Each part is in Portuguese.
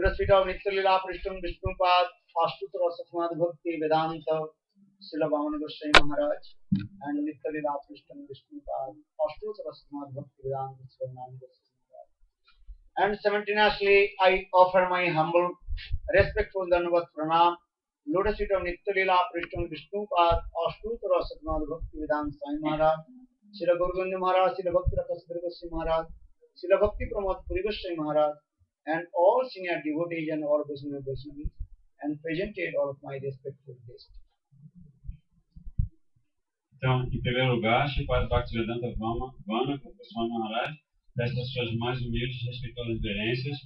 Lotus feet of Nitya Lila Prishtam Vishnupad, Ashtutra Satmad Bhakti Vedanta, Srila Bhavana Goswami Maharaj, and Nitya Lila Prishtam Vishnupad, Ashtutra Satmad Bhakti Vedanta, Srila Bhavana Goswami Maharaj. And simultaneously, I offer my humble, respectful Dandavat Pranam, Lotus feet of Nitya Lila Prishtam Vishnupad, Ashtutra Satmad Bhakti Vedanta Swami Maharaj, Srila Guru Govinda Maharaj, Srila Bhakti Rakasudhara Goswami Maharaj, Srila Bhakti Pramod Puri Goswami Maharaj, and all senior devotees and all Vaishnavas, and presented all of my respectful guests. Então, em primeiro lugar, Sripad Bhaktivedanta Vana Goswami Maharaj presta as suas mais humildes e respeitosas reverências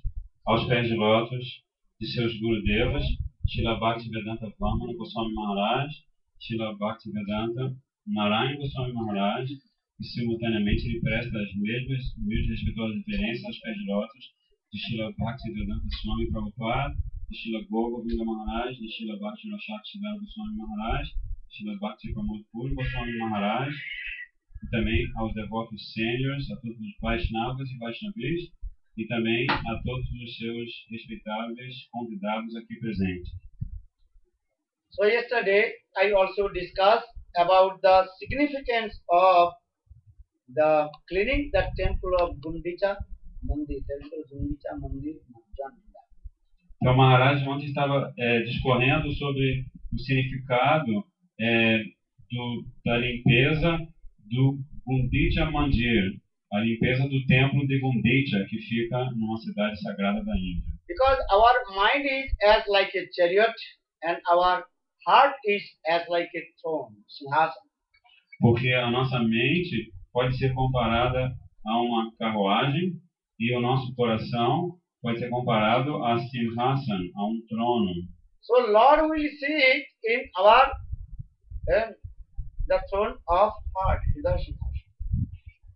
aos pés de lótus de seus Gurudevas, Srila Bhaktivedanta Vamana Goswami Maharaj, Srila Bhaktivedanta Narayana Goswami Maharaj, e simultaneamente ele presta as mesmas humildes e respeitosas reverências aos pés de lótus de Srila Bhaktivedanta Swami Prabhupada, de Srila Govinda Maharaj, de Srila Bhakti Rashakti Goswami Maharaj, de Srila Bhakti Pramod Puri Goswami Maharaj, e também aos devotos sêniores, a todos os Vaishnavas e Vaishnavis, e também a todos os seus respeitáveis convidados aqui presentes. So yesterday I also discussed about the significance of the cleaning the temple of Gundicha Mandir, temple Gundicha Mandir Majjanda. Então, Maharaj ontem estava discorrendo sobre o significado da limpeza do Gundicha Mandir, a limpeza do templo de Gundicha, que fica numa cidade sagrada da Índia. Because our mind is as like a chariot and our heart is as like a throne, Sinhasana. Porque a nossa mente pode ser comparada a uma carruagem e o nosso coração pode ser comparado a Sinhasana, a um trono. So Lord will sit in our the throne of heart, Hridaya Sinhasana.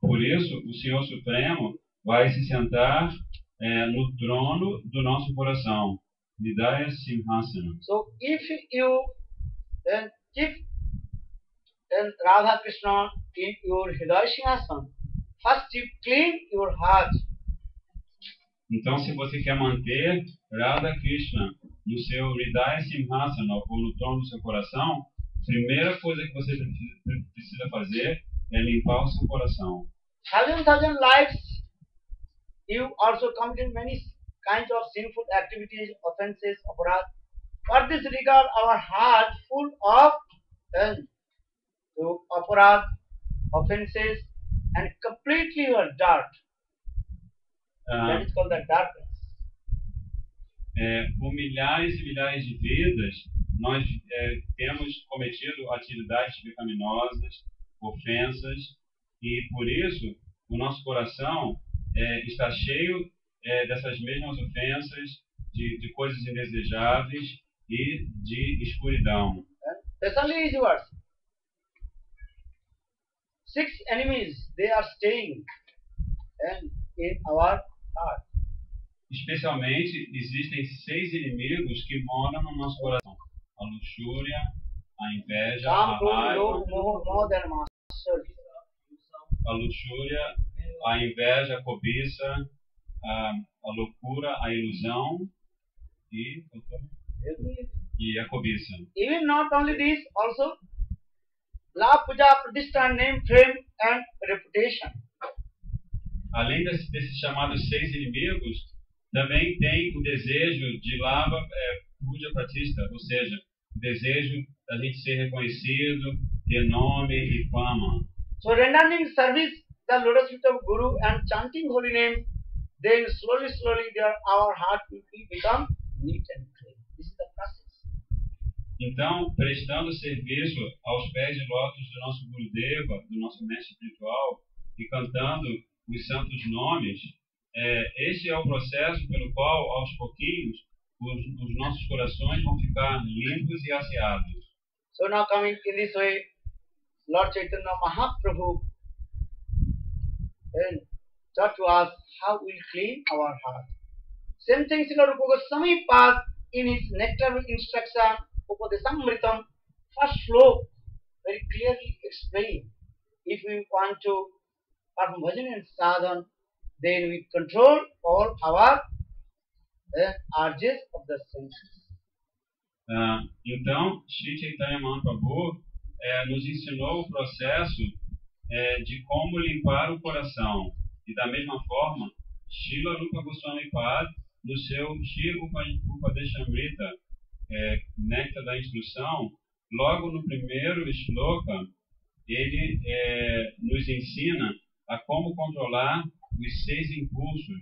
Por isso, o Senhor Supremo vai se sentar no trono do nosso coração, Hridaya Sinhasana. So if you keep Radha Krishna in your Hridaya Sinhasana, first you clean your heart. Então, se você quer manter Radha Krishna no seu Hridaya Sinhasana ou no trono do seu coração, a primeira coisa que você precisa fazer é limpar o seu coração. 1,000 lives, you also committed many kinds of sinful activities, offenses, aparad. For this regard, our heart full of aparad, offenses, and completely your dark. That is called the darkness. Por milhares e milhares de vidas, nós temos cometido atividades pecaminosas, ofensas, e por isso o nosso coração está cheio dessas mesmas ofensas, de coisas indesejáveis e de escuridão. Especially is yours. 6 enemies, they are staying in our heart. Especialmente, existem 6 inimigos que moram no nosso coração. A luxúria, a inveja, a raiva, a luxúria, a inveja, a cobiça, a loucura, a ilusão e a cobiça. Even not only this, also love, puja, pratishta, name, fame and reputation. Além desses chamados 6 inimigos, também tem o desejo de lava, puja, pratishta, ou seja, o desejo da gente ser reconhecido, ter nome e fama. So rendering service, the lotus feet of Guru and chanting holy name, then slowly our heart will become neat and clean. This is the process. Então, prestando serviço aos pés de lótus do nosso Gurudeva, do nosso mestre espiritual, e cantando os santos nomes, esse é o processo pelo qual, aos pouquinhos, os nossos corações vão ficar limpos e asseados. So now coming in this way, Lord Chaitanya Mahaprabhu taught to us how we clean our heart. Same thing Srila Rupa Goswami passed in his nectar instruction, Upadesamritam, first slope, very clearly explained. If we want to perform bhajan and sadhan, then we control all our urges of the senses. Então, Sri Chaitanya Mahaprabhu nos ensinou o processo de como limpar o coração. E da mesma forma, Srila Rupa Goswami Pad, no seu Shri Upadeshamrita, Néctar da Instrução, logo no primeiro shloka, ele nos ensina a como controlar os 6 impulsos,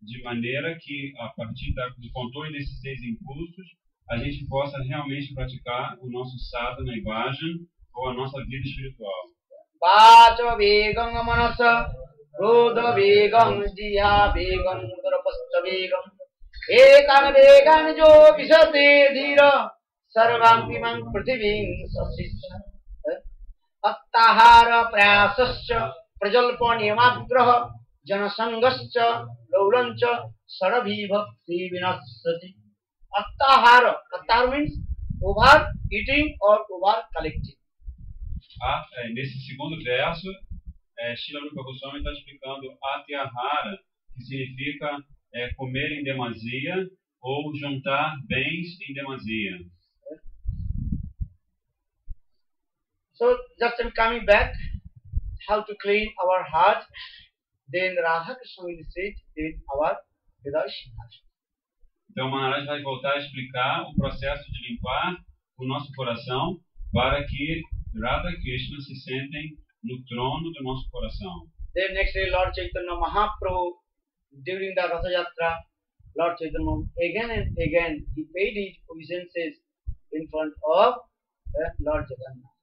de maneira que, a partir do controle desses 6 impulsos, a gente possa realmente praticar o nosso sadhana e bhajan, ou a nossa vida espiritual. Vacha vegam manasa, krodha vegam jiha vegam udarapaschya vegam, ekan vegan jo visate dhira, sarvam imam prithivim sasisya. Attahara prayasasya prajalpaniyamagraha janasangasya laulancha sarabhi bhakti vinasati. Attahara. Attahara means over eating or over collecting. Nesse segundo verso, Srila Rupa Goswami está explicando Atyahara, que significa comer em demasia ou juntar bens em demasia. So, just I'm coming back, how to clean our heart, then Radha Krishna will sit in our Hridaya Simhasana. Então, Maharaj vai voltar a explicar o processo de limpar o nosso coração para que Radha Krishna se sentem no trono do nosso coração. Then next day, Lord Chaitanya Mahaprabhu, during the Ratha Yatra, Lord Chaitanya again and again, he paid his obeisances in front of Lord Jagannath.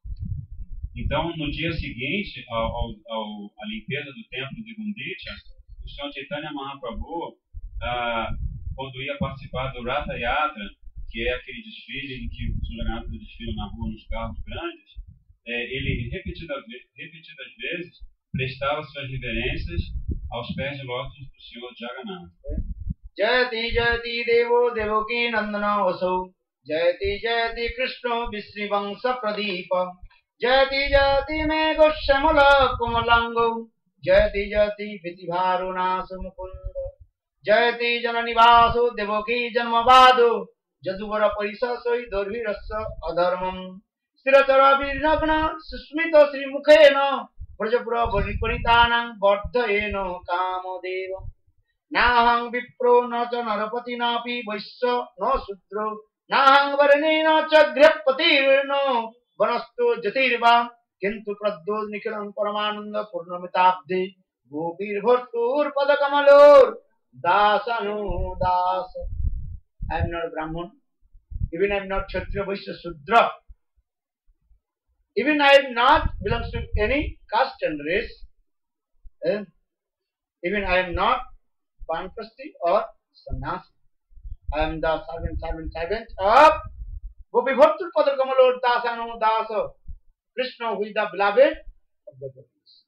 Então, no dia seguinte à limpeza do templo de Gundicha, o Senhor Chaitanya Mahaprabhu, quando ia participar do Ratha Yatra, que é aquele desfile em que o Senhor Jagannath desfila na rua nos carros grandes, ele repetidas vezes prestava suas reverências aos pés de lótus do Senhor Jagannath. Jayati Jayati Devo Devoki Nandana Vaso, Jayati Jayati Krishna Vishrivangsa Pradipa, Jayati Jayati Me Goshamala Kumalango, Jayati Jayati Vitibharunasa Mukunda, Jayati Jananivaso Devoki Janmavado, Jaduvara Parisasoi Dorvirasa Adharmam, Sirachara Virnagna Susmita Sri Mukhena, Prajapura Paritanang Vardhayena Kamodeva. Nahang Vipro Nacha Narapati Napi Vaishya No Sudro, Nahang Varanena Chagrapati No Vanasto Jatirva, Kintu Pradod Nikhilam Paramananda Purnamitabde, Gopir Bhartur Padakamalur, Dasanu Dasa. I am not a Brahman, even I am not Kshatriya Vaishya Sudra, even I am not belongs to any caste and race, even I am not Vanprasti or Sannyasi. I am the servant of Gopi Bhartur Padakamalur Dasanu Dasa, Krishna, who is the beloved of the gopis.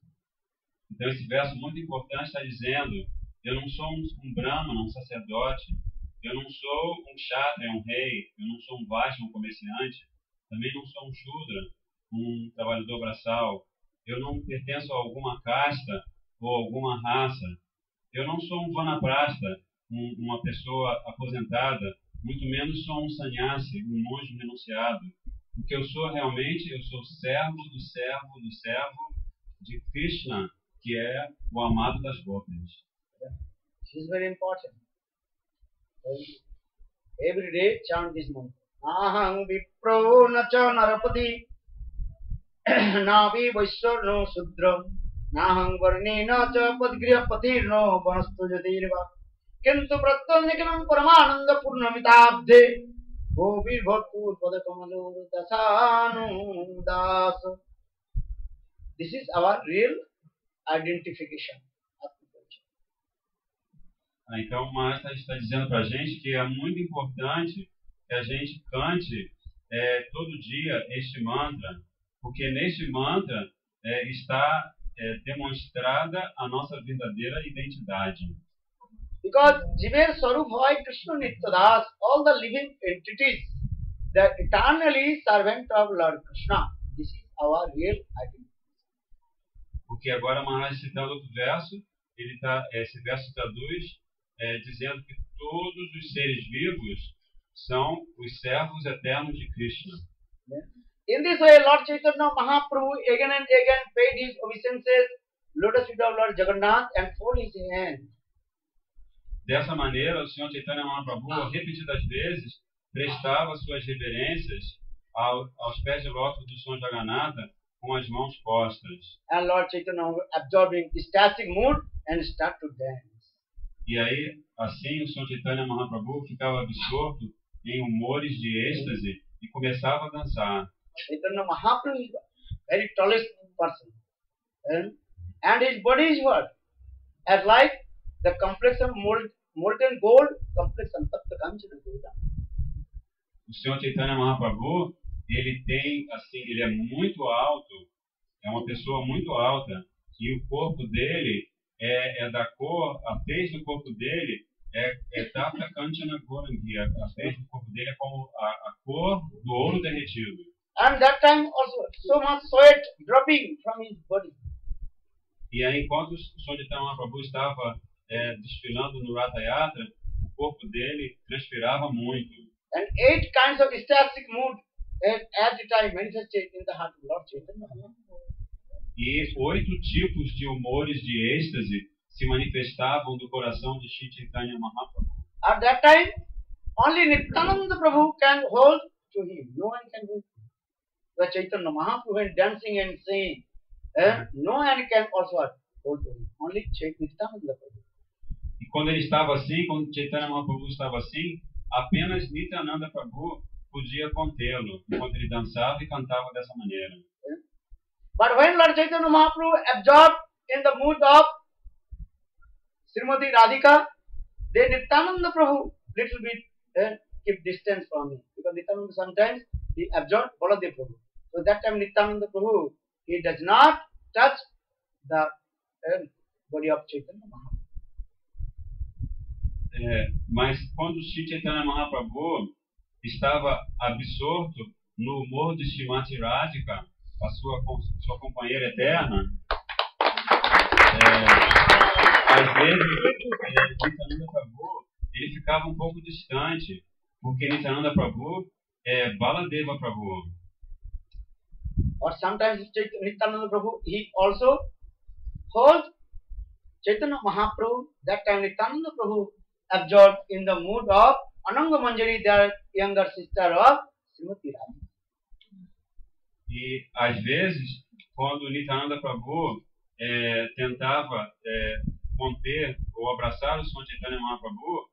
Então esse verso muito importante está dizendo: eu não sou um brahmana, um sacerdote, eu não sou um kshatriya, um rei, eu não sou um vaishya, um comerciante, também não sou um shudra, um trabalhador braçal, eu não pertenço a alguma casta ou alguma raça, eu não sou um vanaprasta, uma pessoa aposentada, muito menos sou um sannyasi, um monge renunciado. O que eu sou realmente, eu sou servo do servo do servo de Krishna, que é o amado das gopis. This is very important. Every day chant this mantra. Aham vipro nacha narapati navi vaishya no sudra naham varne nacha padgriya patir no vanastu jatirva kintu prattanikanam paramananda purnamitabde gopir bhartur padakamalu dasanu dasa. This is our real identification. Então, o Maharaj está dizendo para a gente que é muito importante que a gente cante todo dia este mantra, porque neste mantra está demonstrada a nossa verdadeira identidade. Because Jiver Sarup Hoy Krishna Nityadas, all the living entities, they are eternally servant of Lord Krishna. This is our real identity. Porque agora o Maharaj citando outro verso, esse verso traduz dizendo que todos os seres vivos são os servos eternos de Krishna. In this way, Lord Chaitanya Mahaprabhu again and again paid his obeisances, lotus feet of Lord Jagannath and fold his hand. Dessa maneira, o Senhor Chaitanya Mahaprabhu, repetidas vezes, prestava suas reverências aos pés de lótus do Senhor Jagannatha com as mãos postas. And Lord Chaitanya absorbed in ecstatic mood and started to dance. E aí, assim, o Senhor Chaitanya Mahaprabhu ficava absorto em humores de êxtase e começava a dançar. Chaitanya Mahaprabhu is very tallest person. And his body is what? As like the complexion molten gold, complexion Tapta Kanchana Goda. O Senhor Chaitanya Mahaprabhu, ele é muito alto, é uma pessoa muito alta, e o corpo dele é da cor, a tez do corpo dele é Tapta Kanchana Gorangi, a tez do corpo dele é como a cor do ouro derretido. And that time also so much sweat dropping from his body. E aí, enquanto o Senhor Chaitanya Mahaprabhu estava desfilando no Ratha Yatra, o corpo dele transpirava muito. And 8 kinds of ecstatic mood at the time manifested in the heart of Lord Chaitanya. E 8 tipos de humores de êxtase se manifestavam do coração de Shri Chaitanya Mahaprabhu. At that time, only Nityananda Prabhu can hold to him. No one can hold him. The Chaitanya Mahaprabhu when dancing and singing, no one can also hold to him. Only Nityananda Prabhu. E quando ele estava assim, quando Chaitanya Mahaprabhu estava assim, apenas Nityananda Prabhu podia contê-lo, enquanto ele dançava e cantava dessa maneira. But when Lord Chaitanya Mahaprabhu absorbed in the mood of Srimati Radhika, then Nityananda Prabhu little bit keep distance from him. Because Nityananda sometimes he absorbed Baladev Prabhu. So that time Nityananda Prabhu, he does not touch the body of Chaitanya Mahaprabhu. Mas quando Shri Chaitanya Mahaprabhu estava absorto no humor de Srimati Radhika, a sua companheira eterna, às vezes Nityananda Prabhu ele ficava um pouco distante, porque Nityananda Prabhu é Baladeva Prabhu. Or sometimes Nityananda Prabhu, he also holds Chaitanya Mahaprabhu. That time Nityananda Prabhu absorbed in the mood of Ananga Manjari, their younger sister of Srimati Radhika. E às vezes, quando Nityananda Prabhu tentava conter ou abraçar o Senhor Chaitanya Mahaprabhu,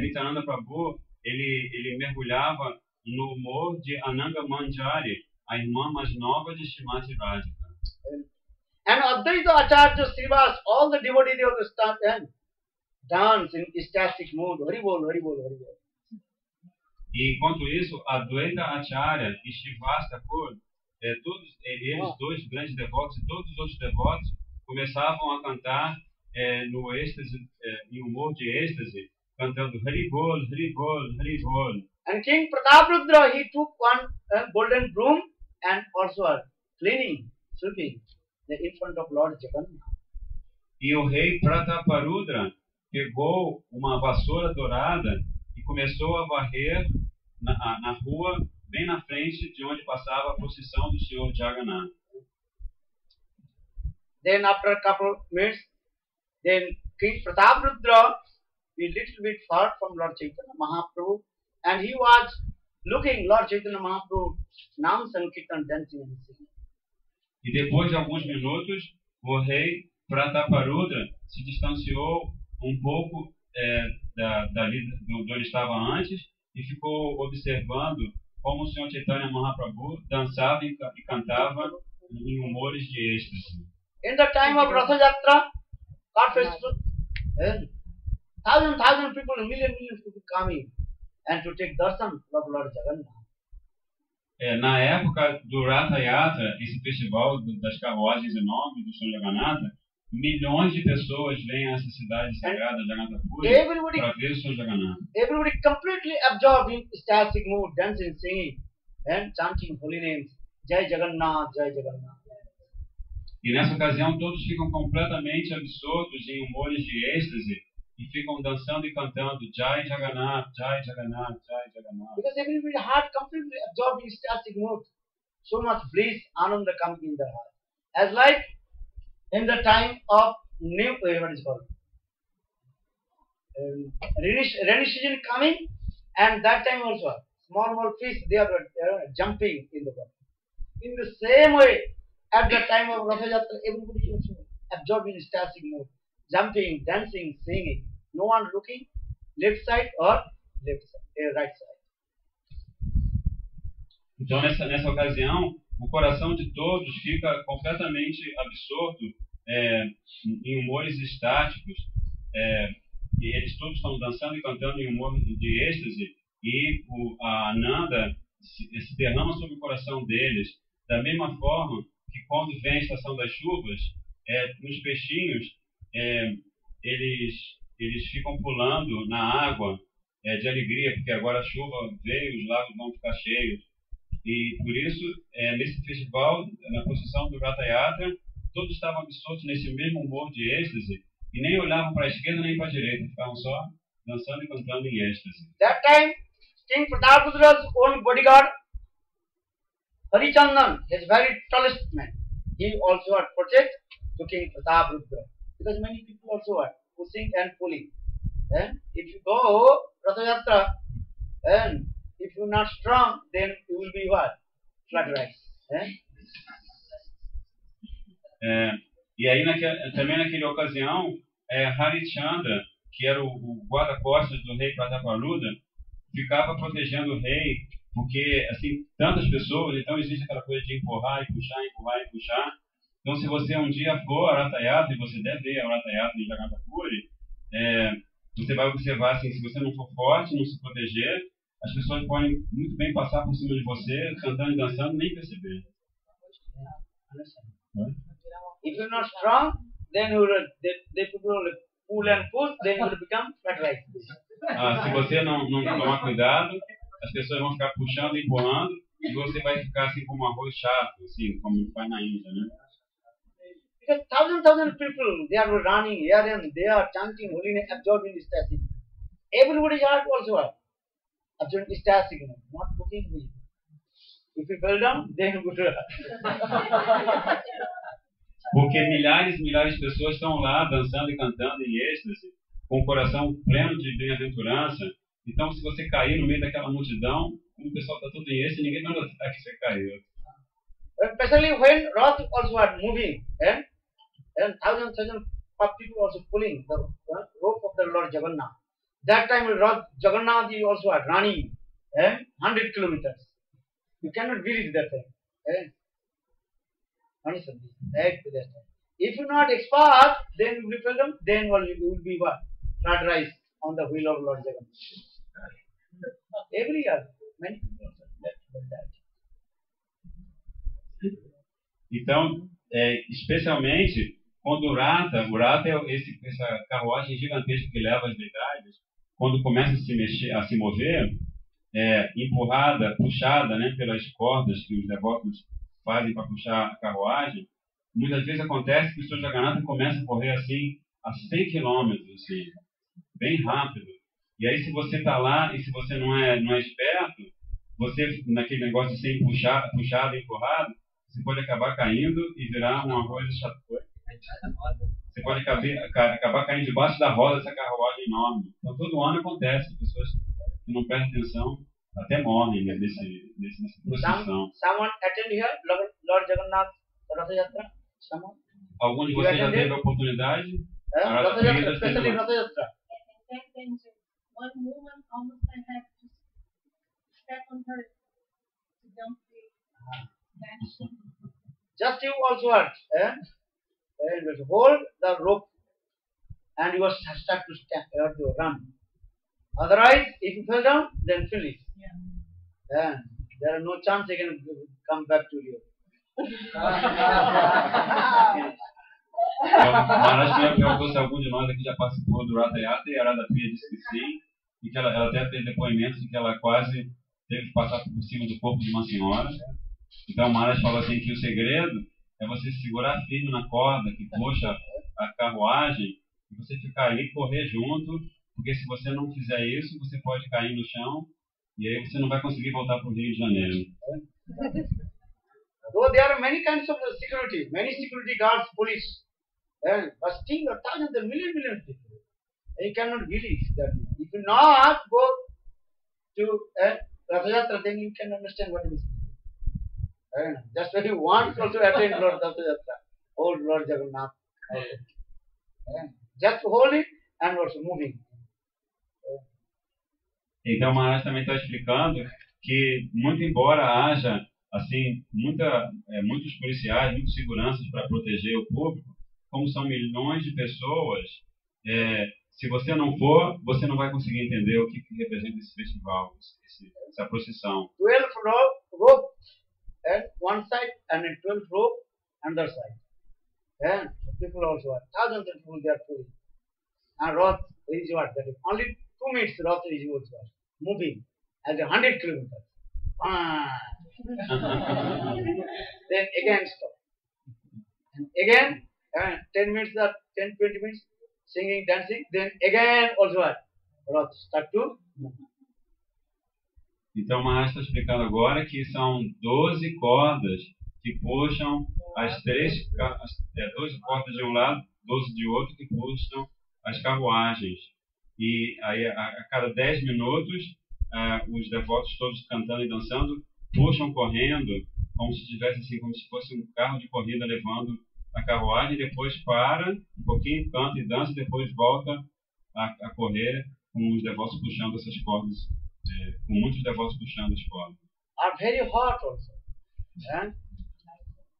Nityananda Prabhu ele mergulhava no humor de Ananga Manjari, a irmã mais nova de Srimati Radhika. And Advaita Acharya Srivas, all the devotees of the start and dance in ecstatic mood. Hari Bol, Hari Bol, Hari Bol. E enquanto isso, Advaita Acharya e Srivas Thakur, eles dois grandes devotos e todos os outros devotos começavam a cantar no êxtase, em humor de êxtase, cantando Hari Bol, Hari Bol, Hari Bol. And King Prataprudra, he took one golden broom and also cleaning, sweeping in front of Lord Jagannath. E o rei Prataparudra pegou uma vassoura dourada e começou a varrer na rua, bem na frente de onde passava a procissão do Senhor Jagannath. Then after a couple of minutes, then King Prataprudra is little bit far from Lord Chaitanya Mahaprabhu, and he was looking Lord Chaitanya Mahaprabhu, Nam Sankirtan dancing and singing. E depois de alguns minutos, o rei Prataparudra se distanciou um pouco dali de onde ele estava antes e ficou observando como o Senhor Chaitanya Mahaprabhu dançava e cantava em humores de êxtase. In the time of Ratha Yatra, God festival, thousand people, millions people coming and to take darshan of Lord Jagannath. Na época do Ratha Yatra, esse festival das carruagens enormes do Senhor Jagannatha, milhões de pessoas vêm a essa cidade sagrada, Jagannath Puri, para ver o Senhor Jagannatha. Everybody completely absorbed in ecstatic mood, dancing, singing, and chanting holy names. Jai Jagannath, Jai Jagannath. E nessa ocasião todos ficam completamente absortos em humores de êxtase e ficam dançando e cantando Jai Jagannath, Jai Jagannath, Jai Jagannath. Because everybody's heart completely absorbed in ecstatic mood. So much bliss, ananda coming in the heart. As like in the time of new, what is called? Rainy season coming, and that time also, small fish, they are jumping in the water. In the same way, at the time of Ratha Yatra, everybody is also absorbed in ecstatic mood, jumping, dancing, singing. No one looking left side or right side. Então, nessa ocasião, o coração de todos fica completamente absorto em humores estáticos. E eles todos estão dançando e cantando em humor de êxtase. E a Ananda se derrama sobre o coração deles. Da mesma forma que quando vem a estação das chuvas, os peixinhos, eles ficam pulando na água de alegria, porque agora a chuva veio, os lagos vão ficar cheios. E por isso, nesse festival, na procissão do Ratha Yatra, todos estavam absortos nesse mesmo humor de êxtase e nem olhavam para a esquerda nem para a direita, ficavam só dançando e cantando em êxtase. That time, King Prataparudra's own bodyguard, Harichandan, his very tallest man, he also had protect to King Prataparudra. Because many people also are pushing and pulling. And if you go Ratha Yatra, and if you are not strong, then you will be what? Flat rice. E aí, também naquela ocasião, Harichandra, que era o guarda-costas do rei Prataparudra, ficava protegendo o rei, porque assim, tantas pessoas, então existe aquela coisa de empurrar e puxar, empurrar e puxar. Então, se você um dia for a Ratha Yatra, e você deve ir a Ratha Yatra em Jagannath Puri, você vai observar assim, se você não for forte, não se proteger, as pessoas podem muito bem passar por cima de você, cantando e dançando, nem perceber. If you're not strong, then they people will pull and push, then you will become flat rice. Se você não tomar cuidado, as pessoas vão ficar puxando e empurrando, e você vai ficar assim como um arroz chato, assim, como faz na Índia, né? Because thousand people, they are running here and they are chanting holy name, absorbing ecstatic. Everybody's heart also are absorbing ecstatic, not looking me. If you fell down, then good. Porque milhares e milhares de pessoas estão lá dançando e cantando em êxtase, com o coração pleno de bem-aventurança. Então, se você cair no meio daquela multidão, o pessoal está tudo em êxtase, ninguém vai notar que você caiu. Especially when Rath also are moving, and thousand of people also pulling the rope of the Lord Jagannath. That time, Lord Jagannath is also are running 100 kilometers. You cannot reach that time. If you are not expert, then you will fail them, then you will be what? Flat rice on the wheel of Lord Jagannath. Every year, many people are left with that. Então, especialmente quando o Ratha é essa carruagem gigantesca que leva as deidades, quando começa a se mover, empurrada, puxada, né, pelas cordas que os devotos fazem para puxar a carruagem, muitas vezes acontece que o Sr. Jagannatha começa a correr assim a 100 km, assim, bem rápido. E aí, se você está lá e se você não é esperto, você, naquele negócio de ser puxado e empurrado, você pode acabar caindo e virar um arroz chato. Você pode acabar caindo debaixo da roda dessa carruagem enorme. Então, todo ano acontece. Pessoas que não prestam atenção até morrem nessa procissão. Someone attend here, Lord Jagannath Ratha Yatra? Someone? Algum de vocês já teve a oportunidade? Ratha Yatra, especially Ratha Yatra. One woman almost I had to step on her to jump the Just you also had, and hold the rope, and you are stuck to run. Otherwise, if you fell down, then finish. Yeah. And there are no chance they can come back to you. Maharaj perguntou se algum de nós aqui já participou do Ratha Yatra, e a Radha Priya disse que sim, e que ela até teve depoimentos de que ela quase teve que passar por cima do corpo de uma senhora. Então o Maharaj falou assim que o segredo é você se segurar firme na corda que puxa a carruagem, e você ficar ali, correr junto, porque se você não fizer isso, você pode cair no chão e aí você não vai conseguir voltar para o Rio de Janeiro. Though there are many kinds of security, many security guards, police, but still thousands and millions people. You cannot believe that. If you not go to Ratha Yatra, then you can understand what it is. Just when you want to also attend Lord Ratha Yatra, hold Lord Jagannath. Just hold it and also moving. Então, o Maharaj também está explicando que, muito embora haja assim muitos policiais, muitas seguranças para proteger o público, como são milhões de pessoas, se você não for, você não vai conseguir entender o que representa esse festival, essa procissão. 12 rope and one side and 12 rope another side. And people also are thousands of people they are pulling. And Rath is what? That is only 2 minutes Rath is what? Moving at 100 kilometers. Then again stop. And again 10 minutes or 10-20 minutes singing, dancing, then again also what? Rath start to move. Então, o Maharaj está explicando agora que são 12 cordas que puxam as 12 cordas de um lado, 12 de outro, que puxam as carruagens. E aí, a cada 10 minutos, os devotos todos cantando e dançando, puxam correndo, como se tivesse assim, como se fosse um carro de corrida levando a carruagem, e depois para um pouquinho, canta e dança, e depois volta a correr com os devotos puxando essas cordas, com muitos devotos puxando as cordas. Are very hot also.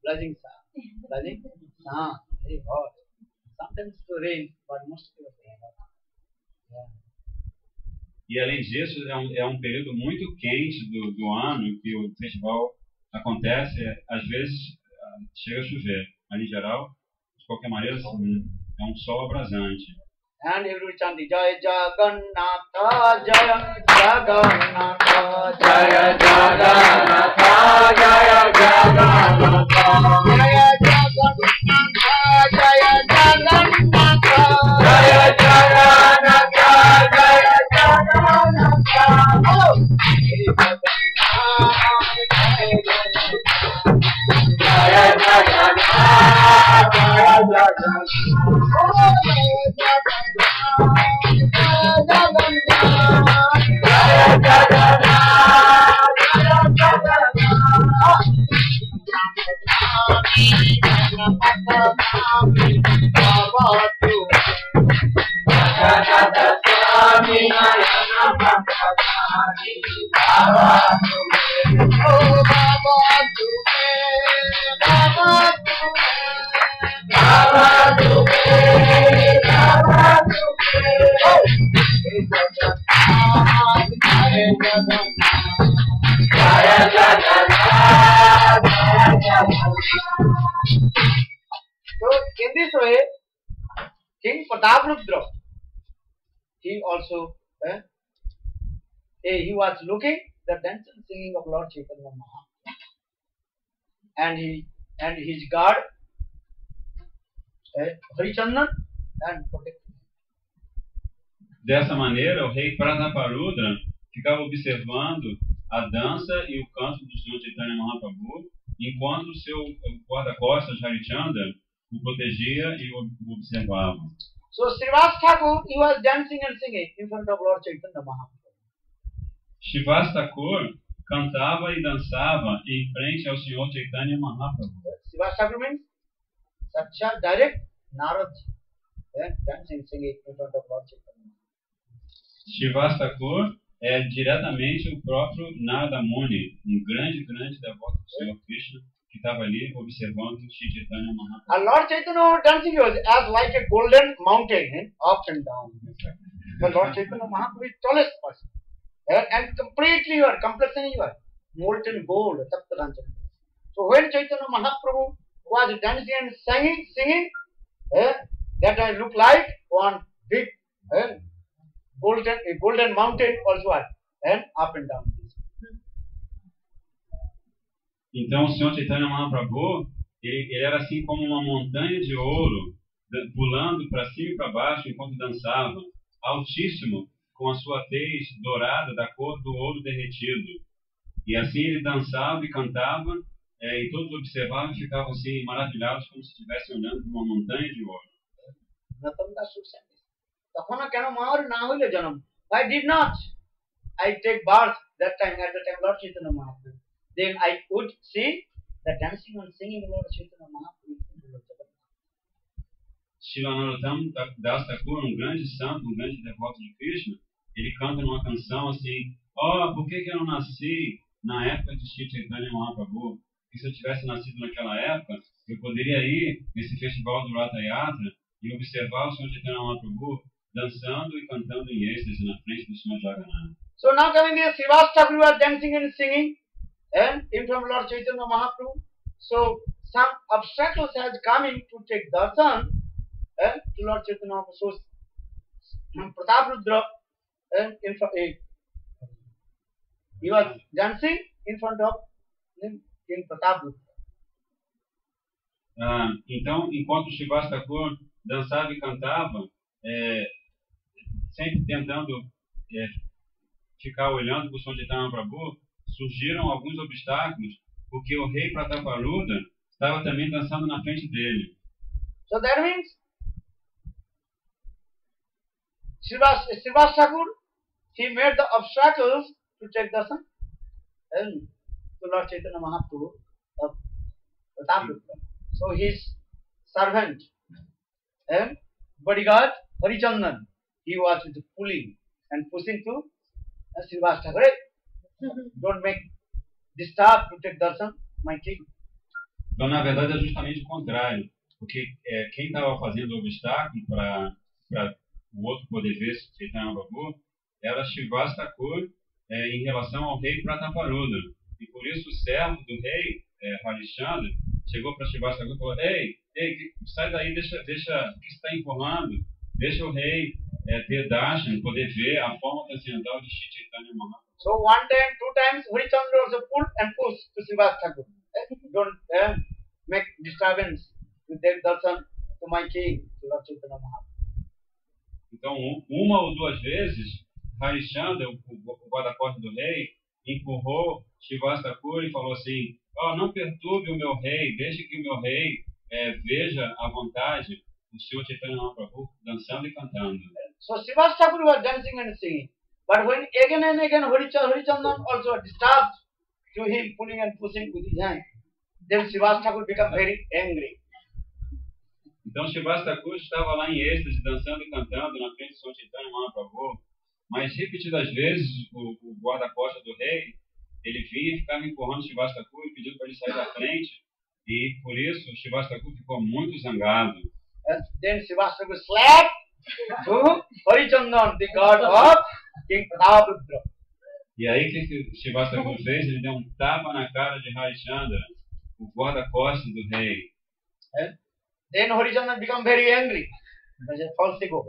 Blazing sun. Blazing sun. Very hot. Sometimes it rain, but most of the time hot. E além disso, é um período muito quente do ano em que o festival acontece. Às vezes chega a chover, mas em geral, de qualquer maneira, é um sol abrasante. And every chanting Jaya Jagannatha, Jaya Jagannatha, Jaya Jagannatha, Jaya Jagannatha, Jaya Jagannatha, Jaya Jagannatha, Jaya Jagannatha, Jaya Jagannatha. Oh, Jaya Jagannatha, Jaya So in this way, King Prataprudra, he also he was looking the dance and singing of Lord Chaitanya Mahaprabhu, and his guard Harichandan and protected him. Dessa maneira, o rei Prataparudra ficava observando a dança e o canto do Senhor Chaitanya Mahaprabhu, enquanto o seu guarda-costas Harichandan o protegia e o observava. So Srivas Thakur, he was dancing and singing in front of Lord Chaitanya Mahaprabhu. Srivas Thakur cantava e dançava em frente ao Senhor Chaitanya Mahaprabhu. Srivas Thakur means Sakshat direct Narad, dancing singing in front of Lord Chaitanya Mahaprabhu. Srivas Thakur é diretamente o próprio Narada Muni, um grande devoto do Senhor Krishna, que estava ali observando Shri Chaitanya Mahaprabhu. And Lord Chaitanya dancing was as like a golden mountain, up and down. The Lord Chaitanya Mahaprabhu is tallest person, and completely your complexion is molten gold, Saptaranjana. So when Chaitanya Mahaprabhu was dancing and singing, that looked like one big golden mountain also, and up and down. Então o Senhor Chaitanya Mahaprabhu, ele era assim como uma montanha de ouro pulando para cima e para baixo enquanto dançava, altíssimo, com a sua tez dourada da cor do ouro derretido. E assim ele dançava e cantava, e todos observavam e ficavam assim maravilhados, como se estivessem olhando para uma montanha de ouro. I did not. I take birth that time, at the time Lord Chaitanya Mahaprabhu. Then I would see the dancing and singing Lord Chaitanya Mahaprabhu. Srila Narottam Das Thakur, um grande santo, um grande devoto de Krishna, ele canta numa canção assim: por que eu não nasci na época de Shri Chaitanya Mahaprabhu? E se eu tivesse nascido naquela época, eu poderia ir nesse festival do Ratha Yatra e observar o Sr. Chaitanya Mahaprabhu dançando e cantando em êxtase na frente do Sr. Jagannath. So now coming here, Srivas Thakur was dancing and singing, and in front of Lord Chaitanya Mahaprabhu. So some obstacles has coming to take darshan to Lord Chaitanya Mahaprabhu. So Pratap Rudra, in front, he was dancing in front of him in Pratap Rudra. Então, enquanto o Srivas Thakur dançava e cantava, sempre tentando ficar olhando para o Sr. Chaitanya Mahaprabhu, surgiram alguns obstáculos, porque o rei Prataparudra estava também dançando na frente dele. So that means Srivas Thakur, he made the obstacles to take darshan and to Lord Chaitanya Mahaprabhu of Prataprutra. So his servant and bodyguard Harichandan, he was pulling and pushing to Srivas Thakur. Don't make disturb to take darshan, my king. Então, na verdade, é justamente o contrário, porque quem estava fazendo o obstáculo para o outro poder ver Chaitanya Mahaprabhu era Srivas Thakur em relação ao rei Prataparudra. E por isso o servo do rei, Harichandra, chegou para Srivas Thakur e falou: Ei, sai daí, deixa o que você está empurrando, deixa o rei ter darshan, poder ver a forma transcendental de Shri Chaitanya Mahaprabhu. So one time, two times, Harichandra also pulled and pushed to Srivas Thakur. Don't make disturbance to take darshan to my king, to Lord Chaitanya Mahaprabhu. Então, uma ou duas vezes, Harichandra, o guarda-costas do rei, empurrou Srivas Thakur e falou assim: não perturbe o meu rei, deixe que o meu rei veja à vontade o Sr. Chaitanya Mahaprabhu dançando e cantando. So Srivas Thakur was dancing and singing. But when again and again Harichandran also disturbed to him, pulling and pushing with his hand, then Srivas Thakur became very angry. Então Srivas Thakur estava lá em êxtase, dançando e cantando na frente do Sr. Chaitanya Mahaprabhu, mas repetidas vezes o guarda-costas do rei, ele vinha e ficava empurrando Srivas Thakur e pedindo para ele sair da frente, e por isso Srivas Thakur ficou muito zangado. And then Srivas Thakur slapped to Harichandran, the god of King Prataparudra. E aí o que Srivas Thakur fez? Ele deu um tapa na cara de Harichandra, o guarda-costas do rei. And then Harichandran became very angry. I said, first he go,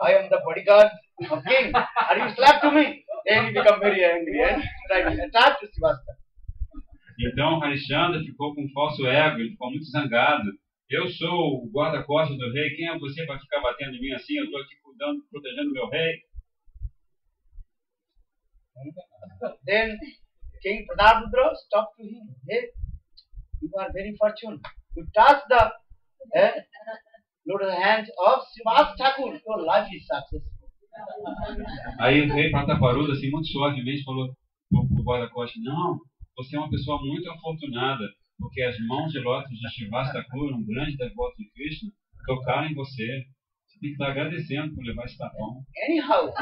I am the bodyguard of king, and you slap to me. Then he became very angry and tried to attack to Srivas Thakur. Então Harichandra ficou com um falso ego, ele ficou muito zangado. Eu sou o guarda-costas do rei, quem é você para ficar batendo em mim assim? Eu estou aqui cuidando, protegendo o meu rei. Then King Prataparudra stopped to him. Hey, you are very fortunate. You touch the lotus hands of Srivas Thakur. Your life is successful. Aí o rei Prataparudra, assim, muito suavemente falou para o guarda-costas: Não, você é uma pessoa muito afortunada, porque as mãos de lótus de Srivas Thakur, um grande devoto de Krishna, tocaram em você. Você tem que estar agradecendo por levar esse tapão. Anyhow,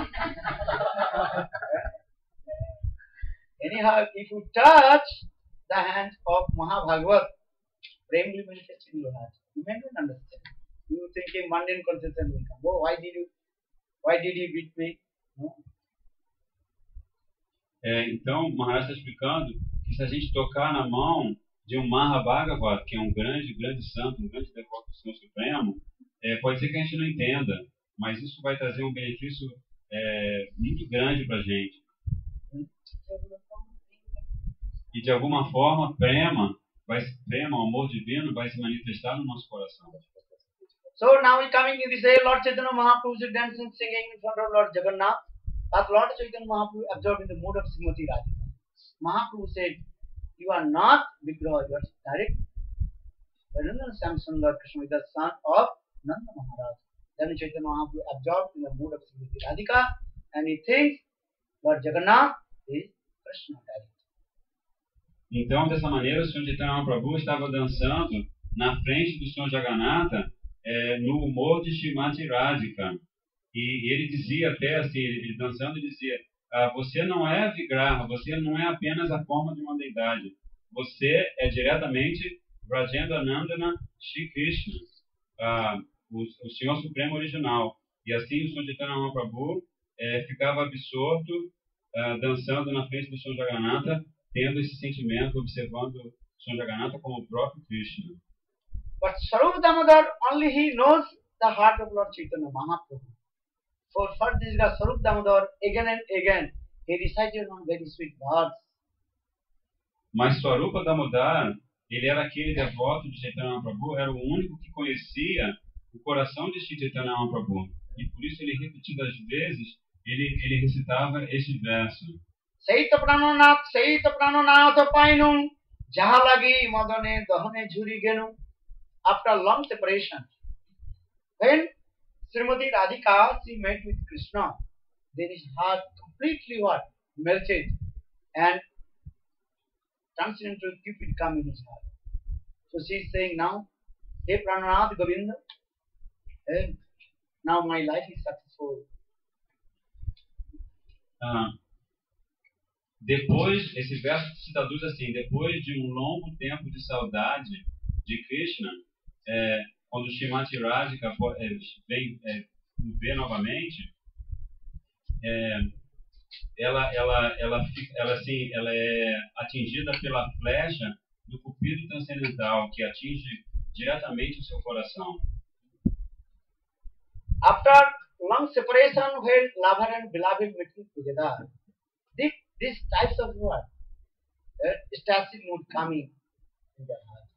if you touch the hands of Mahabhagavat, prem will manifest in your heart. You may not understand. You think a mundane conception will come. Why did he beat me? No. Então, o Maharaj está explicando que se a gente tocar na mão de um Mahabhagavat, que é um grande santo, um grande devoto do Senhor Supremo, pode ser que a gente não entenda, mas isso vai trazer um benefício muito grande para a gente. E de alguma forma, prema, o amor divino vai se manifestar no nosso coração. So now we coming in this way, Lord Chaitanya Mahaprabhu is dancing, singing in front of Lord Jagannath. But Lord Chaitanya Mahaprabhu absorbed in the mood of Srimati Radhika. Mahaprabhu said, you are not Vigraha, you are direct Ranjan Samsundar Krishna is the son of Nanda Maharaj. Then Chaitanya Mahaprabhu absorbed in the mood of Srimati Radhika and he thinks Lord Jagannath is Krishna direct. Então, dessa maneira, o Senhor Chaitanya Mahaprabhu estava dançando na frente do Senhor Jagannatha no humor de Srimati Radhika. E ele dizia até assim, ele dançando, dizia, você não é Vigraha, você não é apenas a forma de uma deidade. Você é diretamente Rajendra Nandana Shri Krishna, o Senhor Supremo original. E assim o Senhor Chaitanya Mahaprabhu ficava absorto, dançando na frente do Senhor Jagannatha, tendo esse sentimento, observando o Senhor Jagannatha como o próprio Krishna. But Sarup Damodar, only he knows the heart of Lord Chaitanya Mahaprabhu. For this Sarup Damodar, again and again, he recited on very sweet words. Mas Swarupa Damodar, ele era aquele devoto de Chaitanya Mahaprabhu, era o único que conhecia o coração de Chaitanya Mahaprabhu. E por isso ele, repetidas vezes, ele recitava este verso. Seita prananath painu, jahalagi madane dahane jhuri genu. After long separation, when Srimati Radhika, she met with Krishna, then his heart completely melted and transcendental cupid come in his heart. So she is saying now, hey Prananath Govinda, hey, now my life is successful. Depois, esse verso se traduz assim, depois de um longo tempo de saudade de Krishna, quando Srimati Radhika vem ver novamente, ela é atingida pela flecha do cupido transcendental, que atinge diretamente o seu coração. After long separation, when lover and beloved meeting together, these types of what? Ecstatic mood coming in the heart.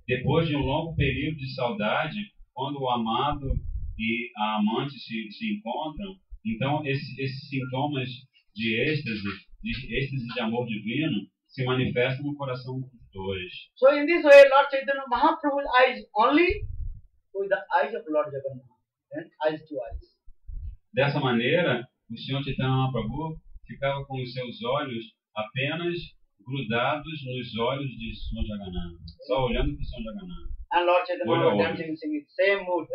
Depois de um longo período de saudade, quando o amado e a amante se encontram, então esses sintomas de êxtase de amor divino, se manifestam no coração dos dois. So in this way, Lord Chaitanya Mahaprabhu's eyes only with the eyes of Lord Jagannath, and eyes to eyes. Dessa maneira, o Senhor Chaitanya Mahaprabhu ficava com os seus olhos apenas grudados nos olhos de Senhor Jagannatha, só olhando para o Senhor Jagannatha. And Lord Chaitanya Olho a was olho. dancing, singing, same mood.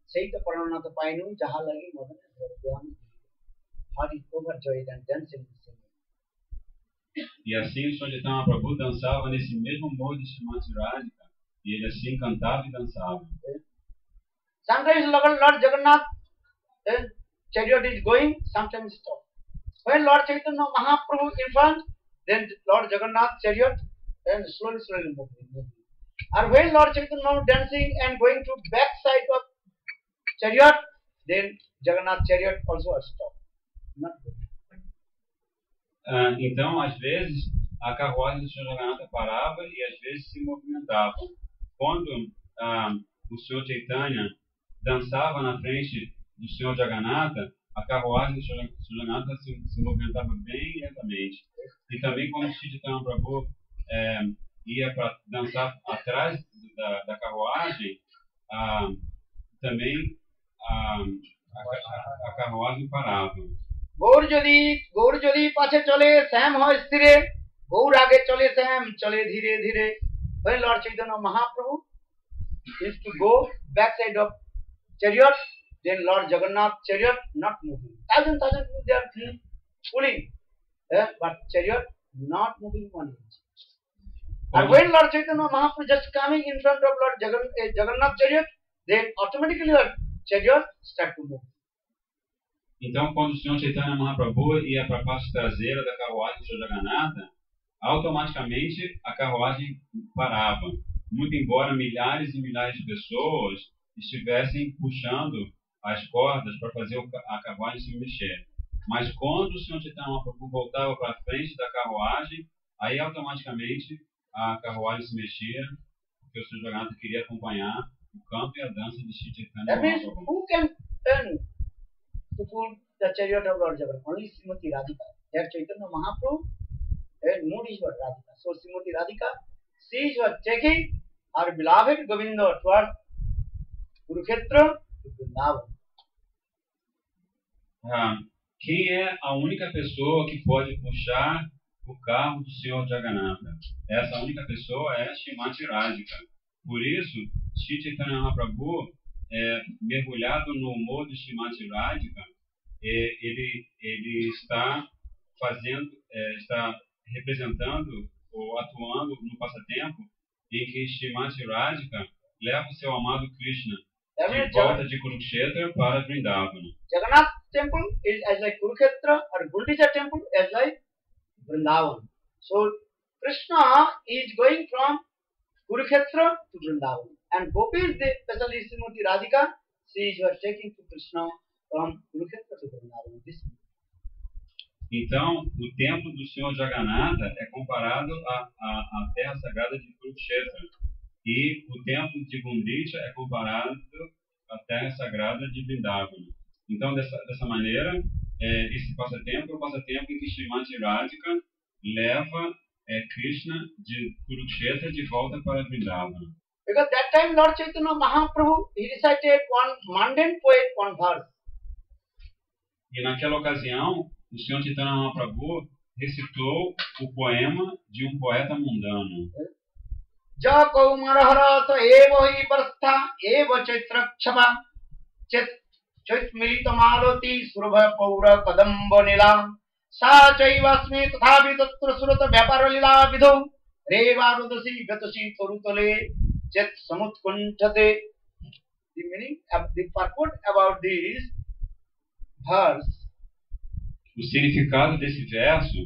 Seita Paranatha Painu, Jahalagi Madana. Heart is overjoyed and dancing. E assim o Senhor Chaitanya Mahaprabhu dançava nesse mesmo humor de Srimati Radhika, e ele assim cantava e dançava. Sometimes Lord Jagannath chariot is going, sometimes stop. When Lord Chaitanya Mahaprabhu in front, then Lord Jagannath chariot and slowly moving. And when Lord Chaitanya Mahaprabhu dancing and going to back side of chariot, then Jagannath chariot also stop. Not good. Então, às vezes, a carruagem do Senhor Jagannatha parava e às vezes se movimentava. Quando o Senhor Chaitanya dançava na frente do Senhor Jagannatha, a carruagem do Senhor Jagannatha se movimentava bem lentamente. E também quando o Chaitanya Mahaprabhu ia para dançar atrás da carruagem, também a carruagem parava. गौर जदि पाछे चले श्याम हो स्थिरे गौर आगे चले श्याम चले धीरे धीरे. When Lord Chaitanya Mahaprabhu is to go back side of chariot, then Lord Jagannath chariot not moving. Thousand they are pulling, but chariot not moving 1 inch. And when Lord Chaitanya Mahaprabhu just coming in front of Lord Jagannath chariot, then automatically Lord chariot start to move. Então, quando o Senhor Chaitanya Mahaprabhu ia para a parte traseira da carruagem do Senhor Jagannatha, automaticamente a carruagem parava, muito embora milhares e milhares de pessoas estivessem puxando as cordas para fazer a carruagem se mexer. Mas quando o Senhor Chaitanya Mahaprabhu voltava para a frente da carruagem, aí automaticamente a carruagem se mexia, porque o Senhor Jagannatha queria acompanhar o canto e a dança de Sri Chaitanya That means Mahaprabhu. who can earn to pull the chariot of Lord Jagannath? Only Srimati Radhika. That Chaitanya Mahaprabhu and mood is what Radhika. So Srimati Radhika, she was taking her beloved Govinda towards Kurukshetra to Vrindavan. Quem é a única pessoa que pode puxar o carro do Senhor Jagannatha? Essa única pessoa é Srimati Radhika. Por isso, Sri Chaitanya Mahaprabhu, mergulhado no humor de Srimati Radhika, ele está está representando ou atuando no passatempo em que Srimati Radhika leva o seu amado Krishna de volta de Kurukshetra para Vrindavana. Jagannath temple is as like Kurukshetra or Gundicha temple as like Vrindavan. So Krishna is going from Kurukshetra to Vrindavan. And Gopis, especially Srimati Radhika, she was taking to Krishna from Kurukshetra to Vrindavan. Então, o templo do Senhor Jagannatha é comparado à terra sagrada de Kurukshetra. E o templo de Gundicha é comparado à terra sagrada de Vrindavana. Então, dessa maneira, esse passatempo é o passatempo em que Srimati Radhika leva Krishna de Kurukshetra de volta para Vrindavana. Because that time Lord Chaitanya Mahaprabhu, he recited one mundane poet, one verse. E naquela ocasião, o Senhor Chaitanya Mahaprabhu recitou o poema de um poeta mundano. Ja kaumarharasa eva hi varstha eva chaitrakshava chaitmilita maloti surabha paura kadamba nila sa chaivasmi tathapi tatra surata vyapara lila vidho revarudasi gatasi torutale chet samutkunthate. The meaning of the purport about this verse. O significado desse verso: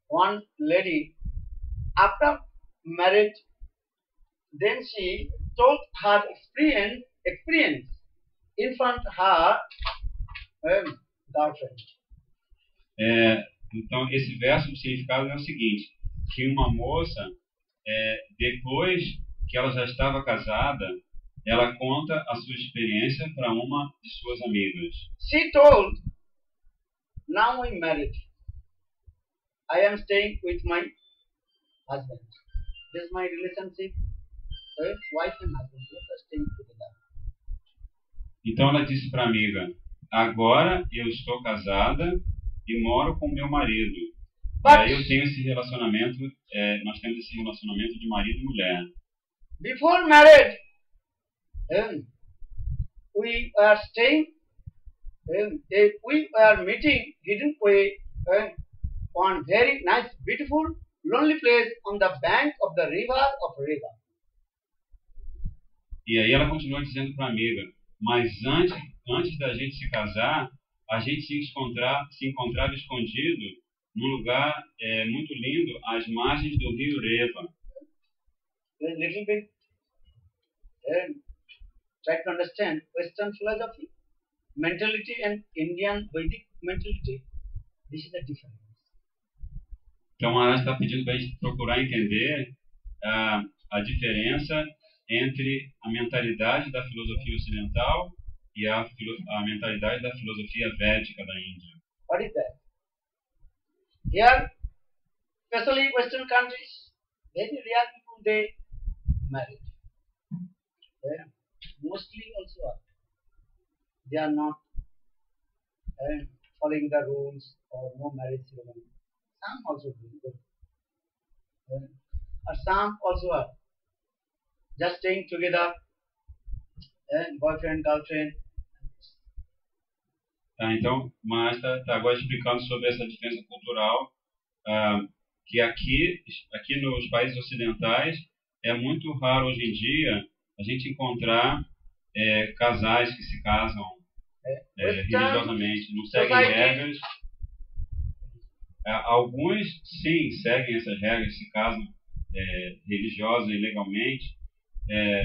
one lady, after marriage, then she told her experience in front of her girlfriend. Então, esse verso, o significado é o seguinte: que uma moça, depois que ela já estava casada, ela conta a sua experiência para uma de suas amigas. She told, now I'm married. I am staying with my husband. This is my relationship with wife and husband. Both are staying together. Então ela disse para a amiga: agora eu estou casada e moro com meu marido. But, e aí eu tenho esse relacionamento, nós temos esse relacionamento de marido e mulher. Before marriage, we are staying, we are meeting hidden way on very nice, beautiful, lonely place on the bank of the river of Riva. E aí ela continuou dizendo para a amiga: mas antes da gente se casar, a gente se encontrava escondido num lugar muito lindo às margens do rio Reva. A little bit try to understand Western philosophy, mentality and Indian Vedic mentality. This is the difference. Então ela está pedindo para a gente procurar entender a diferença entre a mentalidade da filosofia ocidental e a mentalidade da filosofia védica da Índia. What is that? Here, especially Western countries, very rare people they marry. Mostly also they are not following the rules or no marriage ceremony. Some also do. Or some also are just staying together, boyfriend, girlfriend. Então, mas está agora explicando sobre essa diferença cultural, que aqui nos países ocidentais é muito raro hoje em dia a gente encontrar casais que se casam religiosamente, não seguem regras. Alguns, sim, seguem essas regras, se casam religiosas e legalmente,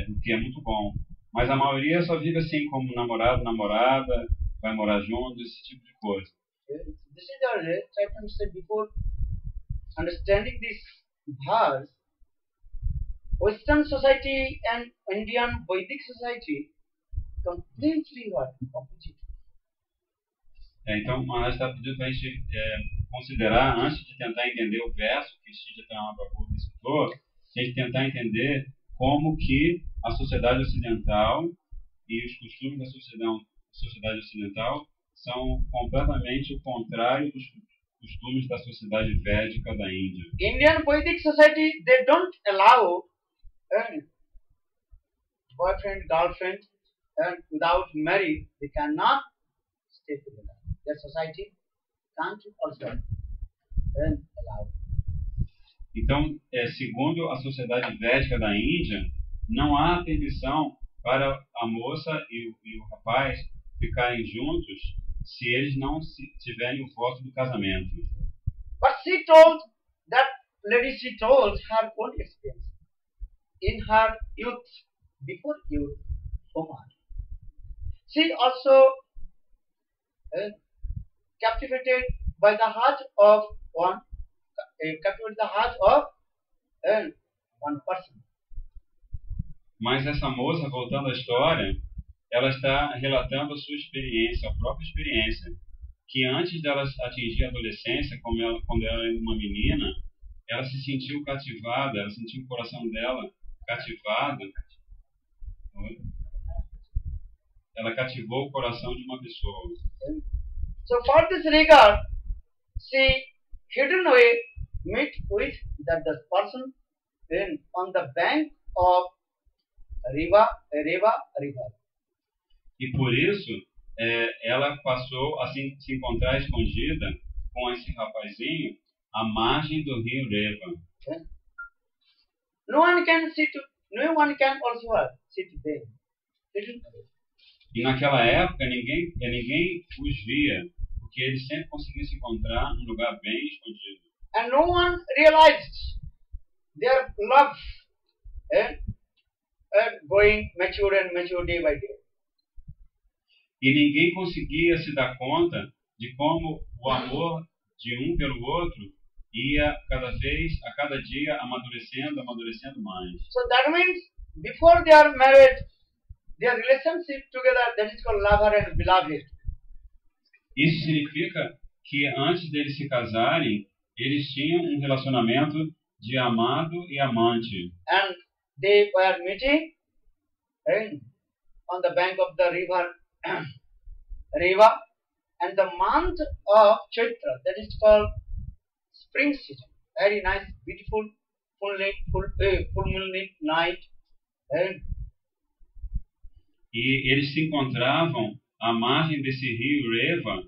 o que é muito bom. Mas a maioria só vive assim, como namorado, namorada, vai morar junto, esse tipo de coisa. This is our Chaitanya said before understanding this verse. Western society and Indian Vedic society completely what? Opposite. Então, o Maharaj está pedindo para a gente considerar, antes de tentar entender o verso que Shri Chaitanya Prabhu recitou, a gente tentar entender como que a sociedade ocidental e os costumes da sociedade ocidental são completamente o contrário dos costumes da sociedade védica da Índia. Indian Vedic society, they don't allow boyfriend, girlfriend, and without marriage, they cannot stay together. Their society can't also allow. Então, segundo a sociedade védica da Índia, não há permissão para a moça e o rapaz ficarem juntos se eles não tiverem o voto do casamento. But she told, that lady, she told her own experience. In her youth, before youth, woman, she also captivated by the heart of one person. Mas essa moça, voltando à história, ela está relatando a sua experiência, a própria experiência, que antes dela atingir a adolescência, quando ela era uma menina, ela se sentiu cativada, ela sentiu o coração dela cativado. Ela cativou o coração de uma pessoa. So for this regard, she hidden away met with that the person on the bank of Reva River. E por isso, ela passou a se encontrar escondida com esse rapazinho à margem do rio Reva. No one can also sit there. E naquela época ninguém os via, porque eles sempre conseguiam se encontrar num lugar bem escondido. And no one realized their love going mature day by day. E ninguém conseguia se dar conta de como o amor de um pelo outro ia a cada dia amadurecendo mais. So that means before they are married, their relationship together, that is called lover and beloved. Isso significa que antes deles se casarem, eles tinham um relacionamento de amado e amante. And they were meeting on the bank of the river Reva, and the month of Chaitra, that is called spring season. Very nice, beautiful, full moon night. E eles se encontravam à margem desse rio Reva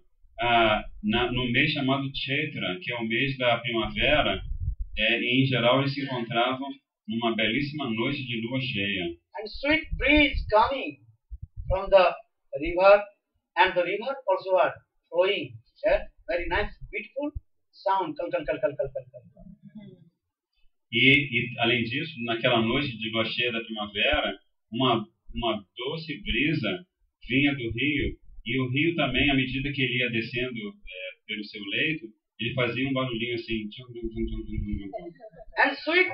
no mês chamado Chaitra, que é o mês da primavera, e em geral eles se encontravam numa belíssima noite de lua cheia. And sweet breeze coming from the river, and the river also are flowing. Very nice, beautiful sound. Kal, kal, kal, kal, kal, kal, kal. E além disso, naquela noite de lua cheia da primavera, uma doce brisa vinha do rio, e o rio também, à medida que ele ia descendo pelo seu leito, ele fazia um barulhinho assim. And sweet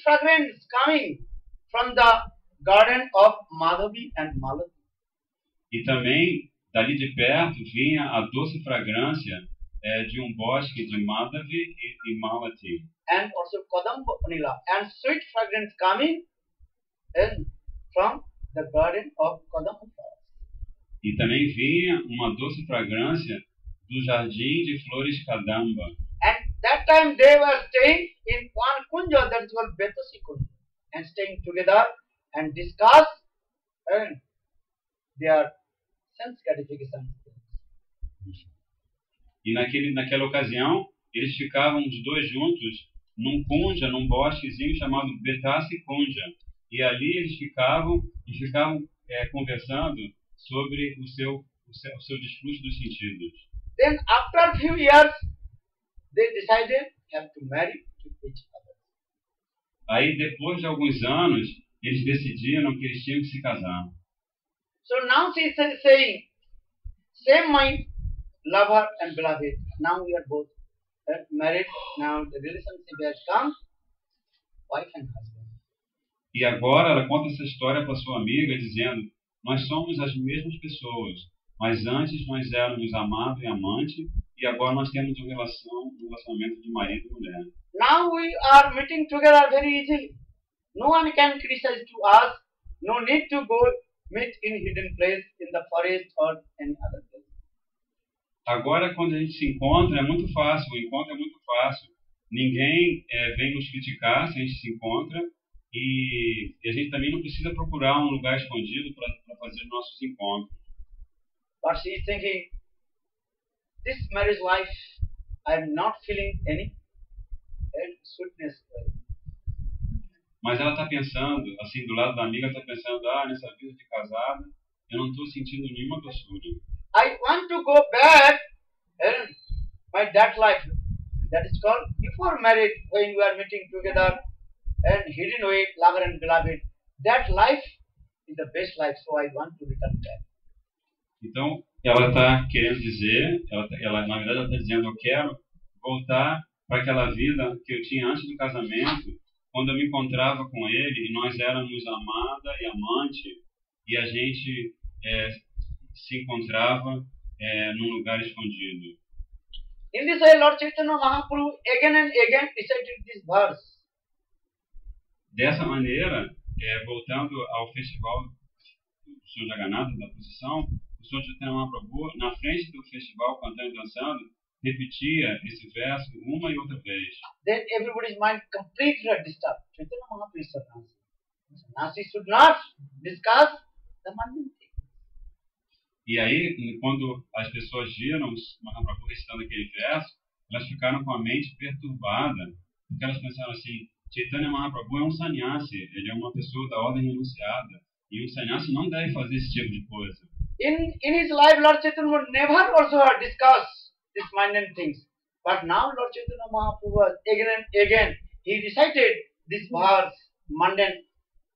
fragrance coming from the garden of Madhavi and Malavi. E também, dali de perto, vinha a doce fragrância de um bosque de Madhavi e Malati. And also Kadamba Nila. And sweet fragrance coming from the garden of Kadamba flowers. E também vinha uma doce fragrância do jardim de flores Kadamba. And that time they were staying in one kunja, that is called Betasi Kunja, and staying together and discuss their sense gratification. E naquela ocasião, eles ficavam os dois juntos num kunja, num bosquezinho chamado Betasi Kunja. E ali eles ficavam conversando sobre o seu desfruto dos sentidos. Then after a few years, they decided have to marry to each other. Aí depois de alguns anos, eles decidiram que eles tinham que se casar. So now she is saying, same mind, lover and beloved. Now we are both married. Now the relationship has come, wife and husband. E agora ela conta essa história para sua amiga, dizendo: nós somos as mesmas pessoas, mas antes nós éramos amado e amante, e agora nós temos um relacionamento de marido e mulher. Now we are meeting together very easily. No one can criticize to us. No need to go meet in hidden place in the forest or any other place. Agora, quando a gente se encontra, é muito fácil, o encontro é muito fácil. Ninguém vem nos criticar se a gente se encontra, e a gente também não precisa procurar um lugar escondido para fazer nossos encontros. But she is thinking, this marriage life, I am not feeling any sweetness. Mas ela está pensando, assim, do lado da amiga, está pensando: nessa vida de casada, eu não estou sentindo nenhuma doçura. I want to go back and my that life. That is called before marriage, when you are meeting together and hidden away, lover and beloved. That life is the best life, so I want to return back. Então, ela está querendo dizer, ela na verdade ela está dizendo: eu quero voltar para aquela vida que eu tinha antes do casamento, quando eu me encontrava com ele e nós éramos amada e amante, e a gente se encontrava num lugar escondido. In this way, Lord Chaitanya Mahaprabhu again and again recited this verse. Dessa maneira, voltando ao festival do Senhor Jagannatha, da procissão, o Senhor Chaitanya Mahaprabhu, na frente do festival, cantando e dançando, repetia esse verso uma e outra vez. Then everybody's mind completely disturbed. Chaitanya Mahaprabhu is Sannyasi. Sannyasi should not discuss the mundane things. E aí, quando as pessoas viram o Mahaprabhu recitando aquele verso, elas ficaram com a mente perturbada, porque elas pensaram assim: Chaitanya Mahaprabhu é um sannyasi, ele é uma pessoa da ordem renunciada, e um sannyasi não deve fazer esse tipo de coisa. In his life, Lord Chaitanya would never also discuss these mundane things. But now Lord Chaitanya Mahaprabhu again and again, he recited this verse, mundane,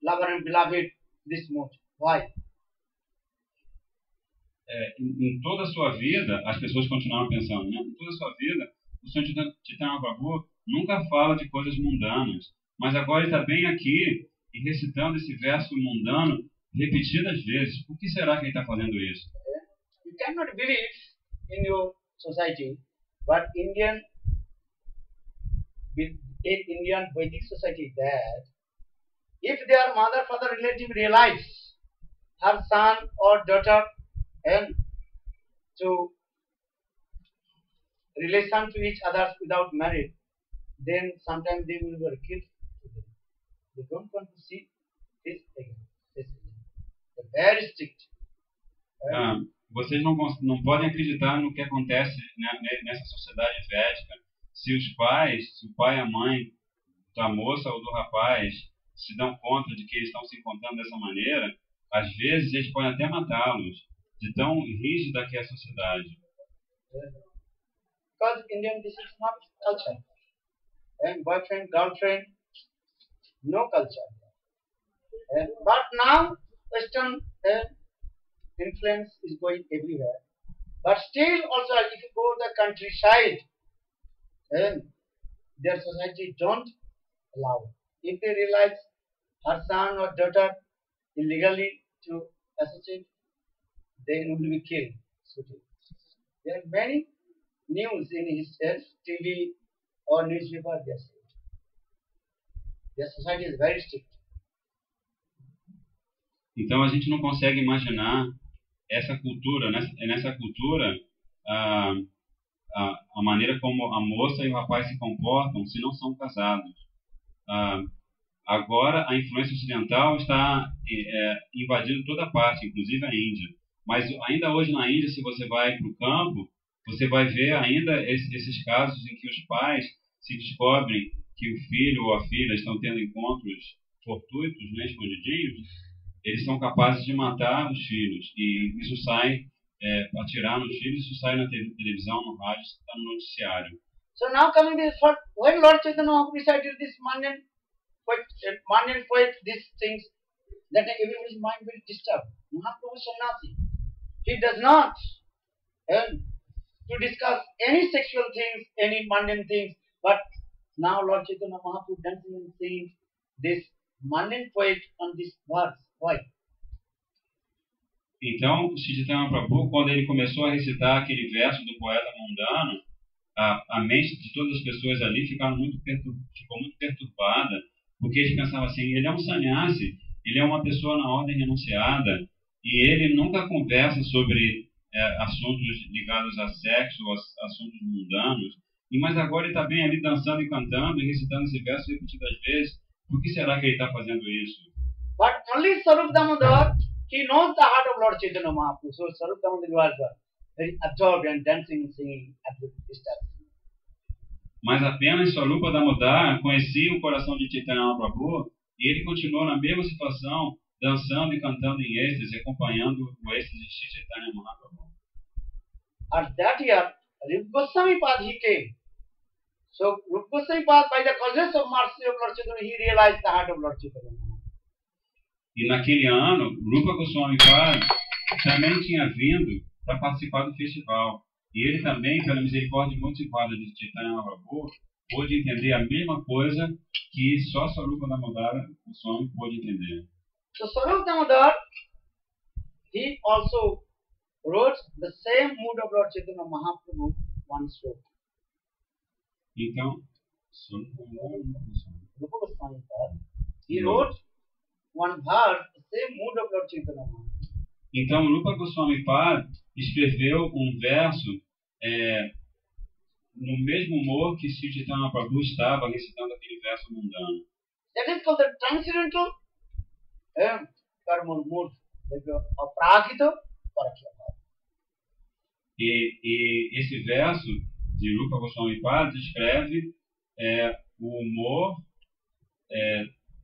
lover and beloved, this much. Why? Em toda a sua vida, as pessoas continuaram pensando, né? Em toda a sua vida, o Senhor Chaitanya Mahaprabhu nunca fala de coisas mundanas, mas agora ele está bem aqui e recitando esse verso mundano repetidas vezes. Por que será que ele está fazendo isso? You cannot believe in your society, but Indian Vedic society that if their mother, father, relative realize her son or daughter and to relation to each other without marriage, then sometimes they will be killed. They don't want to see this again. They're very strict. Vocês não podem acreditar no que acontece nessa sociedade védica. Se o pai e a mãe da moça ou do rapaz se dão conta de que eles estão se encontrando dessa maneira, às vezes eles podem até matá-los, de tão rígida que é a sociedade. Because Indian, this is not culture. And boyfriend, girlfriend, no culture. But now Western influence is going everywhere. But still also if you go to the countryside, their society don't allow. If they realize her son or daughter illegally to associate, they will be killed. There are many news in his TV or newspaper. Their society is very strict. Então a gente não consegue imaginar essa cultura, nessa cultura, a maneira como a moça e o rapaz se comportam se não são casados. Agora a influência ocidental está invadindo toda parte, inclusive a Índia. Mas ainda hoje na Índia, se você vai para o campo, você vai ver ainda esses casos em que os pais se descobrem que o filho ou a filha estão tendo encontros fortuitos, né, escondidinhos, eles são capazes de matar os filhos. E isso sai, atirar nos filhos, isso sai na televisão, no rádio, isso está no noticiário. So now coming to this, when Lord Chaitanya recited this mundane poet, these things, that everybody's mind will disturb. Mahaprabhu Sannyasi, he does not to discuss any sexual things, any mundane things, but now Lord Chaitanya Mahaprabhu dancing and singing this Manin poet on this verse. Why? Então, Sri Chaitanya Prabhu, quando ele começou a recitar aquele verso do poeta mundano, a mente de todas as pessoas ali ficou muito perturbada, porque eles pensavam assim, ele é um sannyasi, ele é uma pessoa na ordem renunciada, e ele nunca conversa sobre assuntos ligados a sexo, assuntos mundanos, mas agora ele está bem ali dançando e cantando e recitando esse verso repetidas vezes. Por que será que ele está fazendo isso? But only Sarup Damodar, he knows the heart of Lord Chaitanya Mahaprabhu. So Sarup Damodar was very absorbed and dancing and singing at the distance. Mas apenas Swarupa Damodar conhecia o coração de Chaitanya Mahaprabhu e ele continuou na mesma situação, dançando e cantando em êxtase, acompanhando o êxtase de Chaitanya Mahaprabhu. At that year, Rupa Goswami Pad he came. So Rupa Goswami Pad, by the causes of mercy of Lord Chaitanya, he realized the heart of Lord Chaitanya. E naquele ano, Rupa Goswami Pad também tinha vindo para participar do festival. E ele também, pela misericórdia motivada de Chaitanya Mahaprabhu, pôde entender a mesma coisa que só Swarupa Damodar Goswami pôde entender. So Swarup Damodar, he also wrote the same mood of Lord Chaitanya Mahaprabhu one sloka. Então, Rupa Goswami Pad, he wrote one verse, the same mood of Lord Chaitanya Mahaprabhu. Então, Rupa Goswami Pad escreveu um verso no mesmo humor que Sri Chaitanya Mahaprabhu estava recitando aquele verso mundano. That is called the transcendental karma mood, aprakita parakya. E esse verso de Rupa Goswami Pad descreve o humor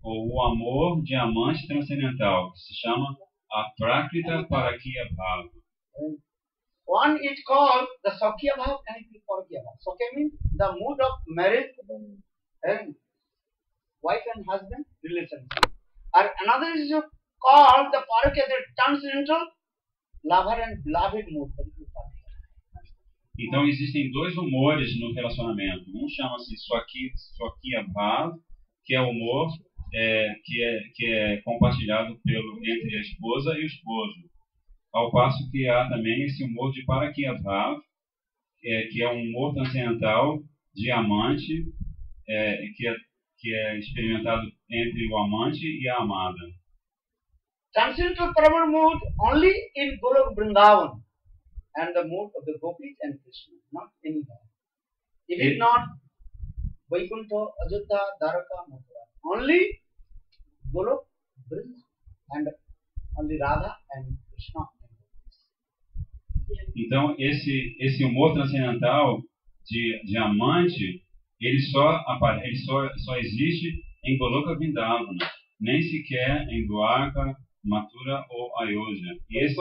ou o amor diamante transcendental, que se chama Aprakrita Parakya Bhava. One is called the Sakya Bhava and it is Parakya Bhava. Sakya means the mood of marriage and wife and husband relationship. And another is called the Parakya, the transcendental lover and beloved mood. Então existem dois humores no relacionamento. Um chama-se Swakya Bhava, que é o humor que é compartilhado entre a esposa e o esposo. Ao passo que há também esse humor de Parakya Bhava, que é um humor transcendental de amante, que é experimentado entre o amante e a amada. Transcendental Paramal mood only in Golok Vrindavan and the mood of the Gopis and Krishna, not anywhere. It is not Vaikuntha, Ajodhya, Dwaraka, Mathura. Only Golok, Vrindavan and only Radha and Krishna. Então, esse humor transcendental de amante, ele só existe em Goloka Vrindavana, nem sequer em Dwaraka, Mathura ou Ayodhya. E esse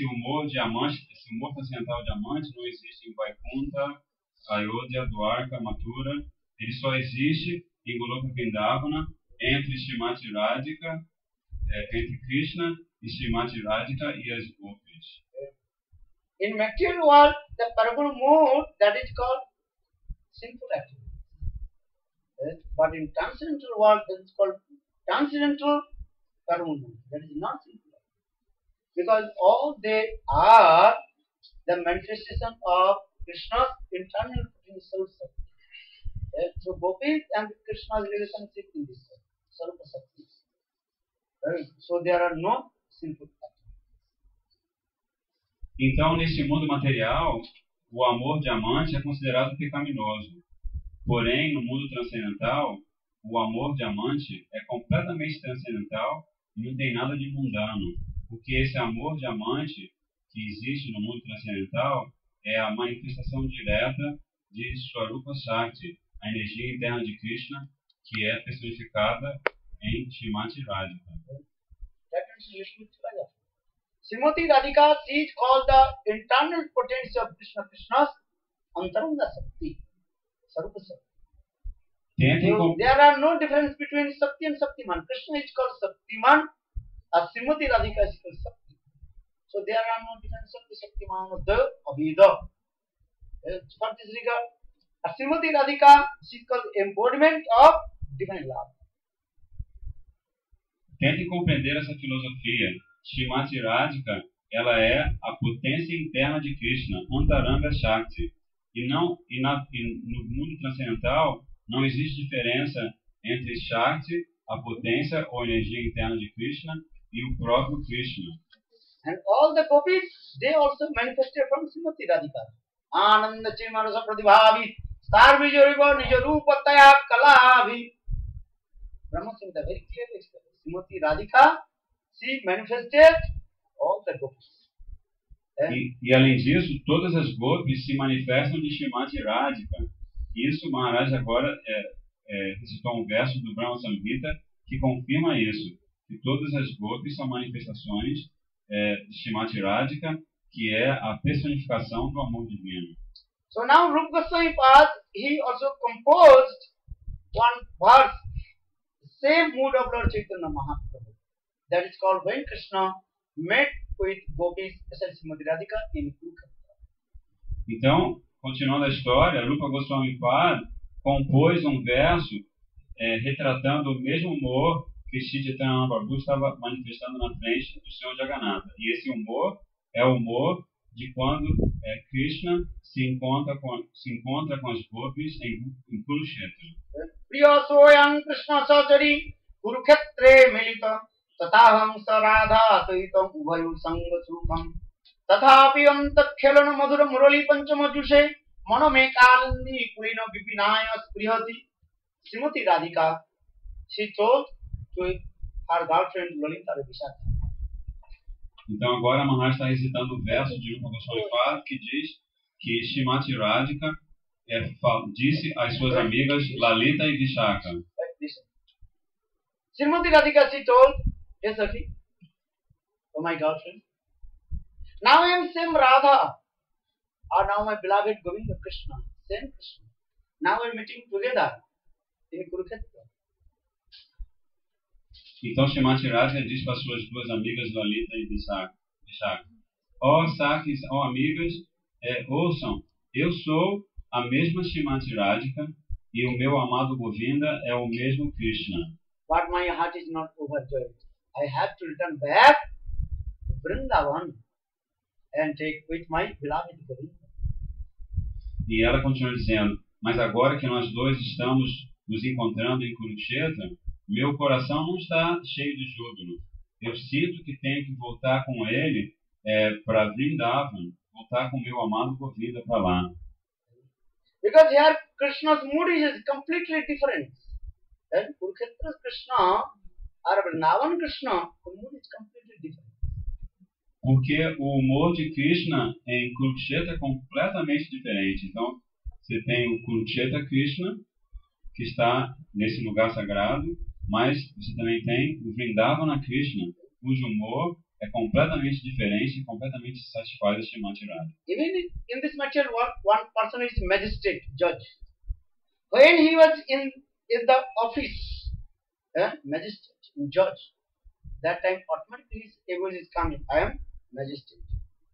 humor de amante, esse humor transcendental de amante não existe em Vaikuntha, Ayodhya, Dwaraka, Mathura. Ele só existe em Goloka Vrindavana, entre Srimati Radhika, entre Krishna e Srimati Radhika e as Gopis. In material world, the Paramal mood that is called sinful activity. But in transcendental world, that is called transcendental Paramal mood. That is not sinful activity. Because all they are the manifestation of Krishna's internal potential. So Gopis and Krishna's relationship in this world. So there are no sinful activities. Então, nesse mundo material, o amor diamante é considerado pecaminoso. Porém, no mundo transcendental, o amor diamante é completamente transcendental e não tem nada de mundano. Porque esse amor diamante que existe no mundo transcendental é a manifestação direta de Swarupa Shakti, a energia interna de Krishna, que é personificada em Srimati Radhika. Srimati Radhika, she is called the internal potency of Krishna, Krishna's Antaranga Shakti, Sarupa Shakti. So there are no difference between Shakti and Shaktiman. Krishna is called Shaktiman, as Srimati Radhika is called Shakti. So there are no difference of the Shaktiman of the Aveda. For this regard, Srimati Radhika, she is called embodiment of divine love. Tentem compreender essa filosofia. Srimati Radhika, ela é a potência interna de Krishna, Antaranga Shakti. E no mundo transcendental não existe diferença entre Shakti, a potência ou energia interna de Krishna, e o próprio Krishna. And all the gopis, they also manifested from Srimati Radhika. Ananda Chimanasa Pradibhavi, Sarvijoriva Nijarupataya Kalavi. Brahma Samhita very clearly explains. Srimati Radhika, she manifested all the gopis. E além disso, todas as gopis se manifestam de Srimati Radhika. Isso, Maharaj agora recitou um verso do Brahma Samhita que confirma isso. Que todas as gopis são manifestações de Srimati Radhika, que é a personificação do amor divino. So now Rupa Goswami Pad, he also composed one verse, same mood of Lord Chaitanya Mahaprabhu. That is called when Krishna met with gopis, especially Srimati Radhika in Kurukshetra. Então, continuando a história, Rupa Goswami Pad compôs um verso retratando o mesmo humor que Shri Chaitanya Mahaprabhu estava manifestando na frente do Senhor Jagannatha. E esse humor é o humor de quando Krishna se encontra com as gopis em Kurukshetra. Priya soyam Krishna sajari Kurukshetre milita tataham saradha saitam uvayu sanga sukham tathapi antat khelana madhura murali panchama jushe maname kalandi kulina vipinaya sprihati. Srimati Radhika, she told to her girlfriend Lalita Vishakha. Então agora Maharaj está recitando o verso de Rupa Goswami Pad que diz que Srimati Radhika disse às suas amigas Lalita e Vishakha. Srimati Radhika, she told, yes, Sati, oh my girlfriend, now I am same Radha, or now my beloved Govinda Krishna, same Krishna. Now we are meeting together in Kurukshetra. Então Srimati Radhika diz para suas duas amigas Lalita e Vishakha: ó Sakis, ó amigas, ouçam, eu sou a mesma Srimati Radhika e o meu amado Govinda é o mesmo Krishna. But my heart is not overjoyed. I have to return back to Vrindavan and take with my beloved Govinda. E ela continua dizendo: mas agora que nós dois estamos nos encontrando em Kurukshetra, meu coração não está cheio de júbilo. Eu sinto que tenho que voltar com ele para Vrindavan, voltar com meu amado Govinda para lá. Because here Krishna's mood is completely different. And Kurukshetra's Krishna or Vrindavan Krishna, the mood is completely different. Porque o humor de Krishna em Kurukshetra é completamente diferente. Então, você tem o Kurukshetra Krishna, que está nesse lugar sagrado, mas você também tem o Vrindavana Krishna, cujo humor é completamente diferente e completamente satisfaz a Srimati Radhika. Even in this material world, one person is magistrate, judge. When he was in the office, magistrate, judge, that time automatically his ego is coming. I am magistrate,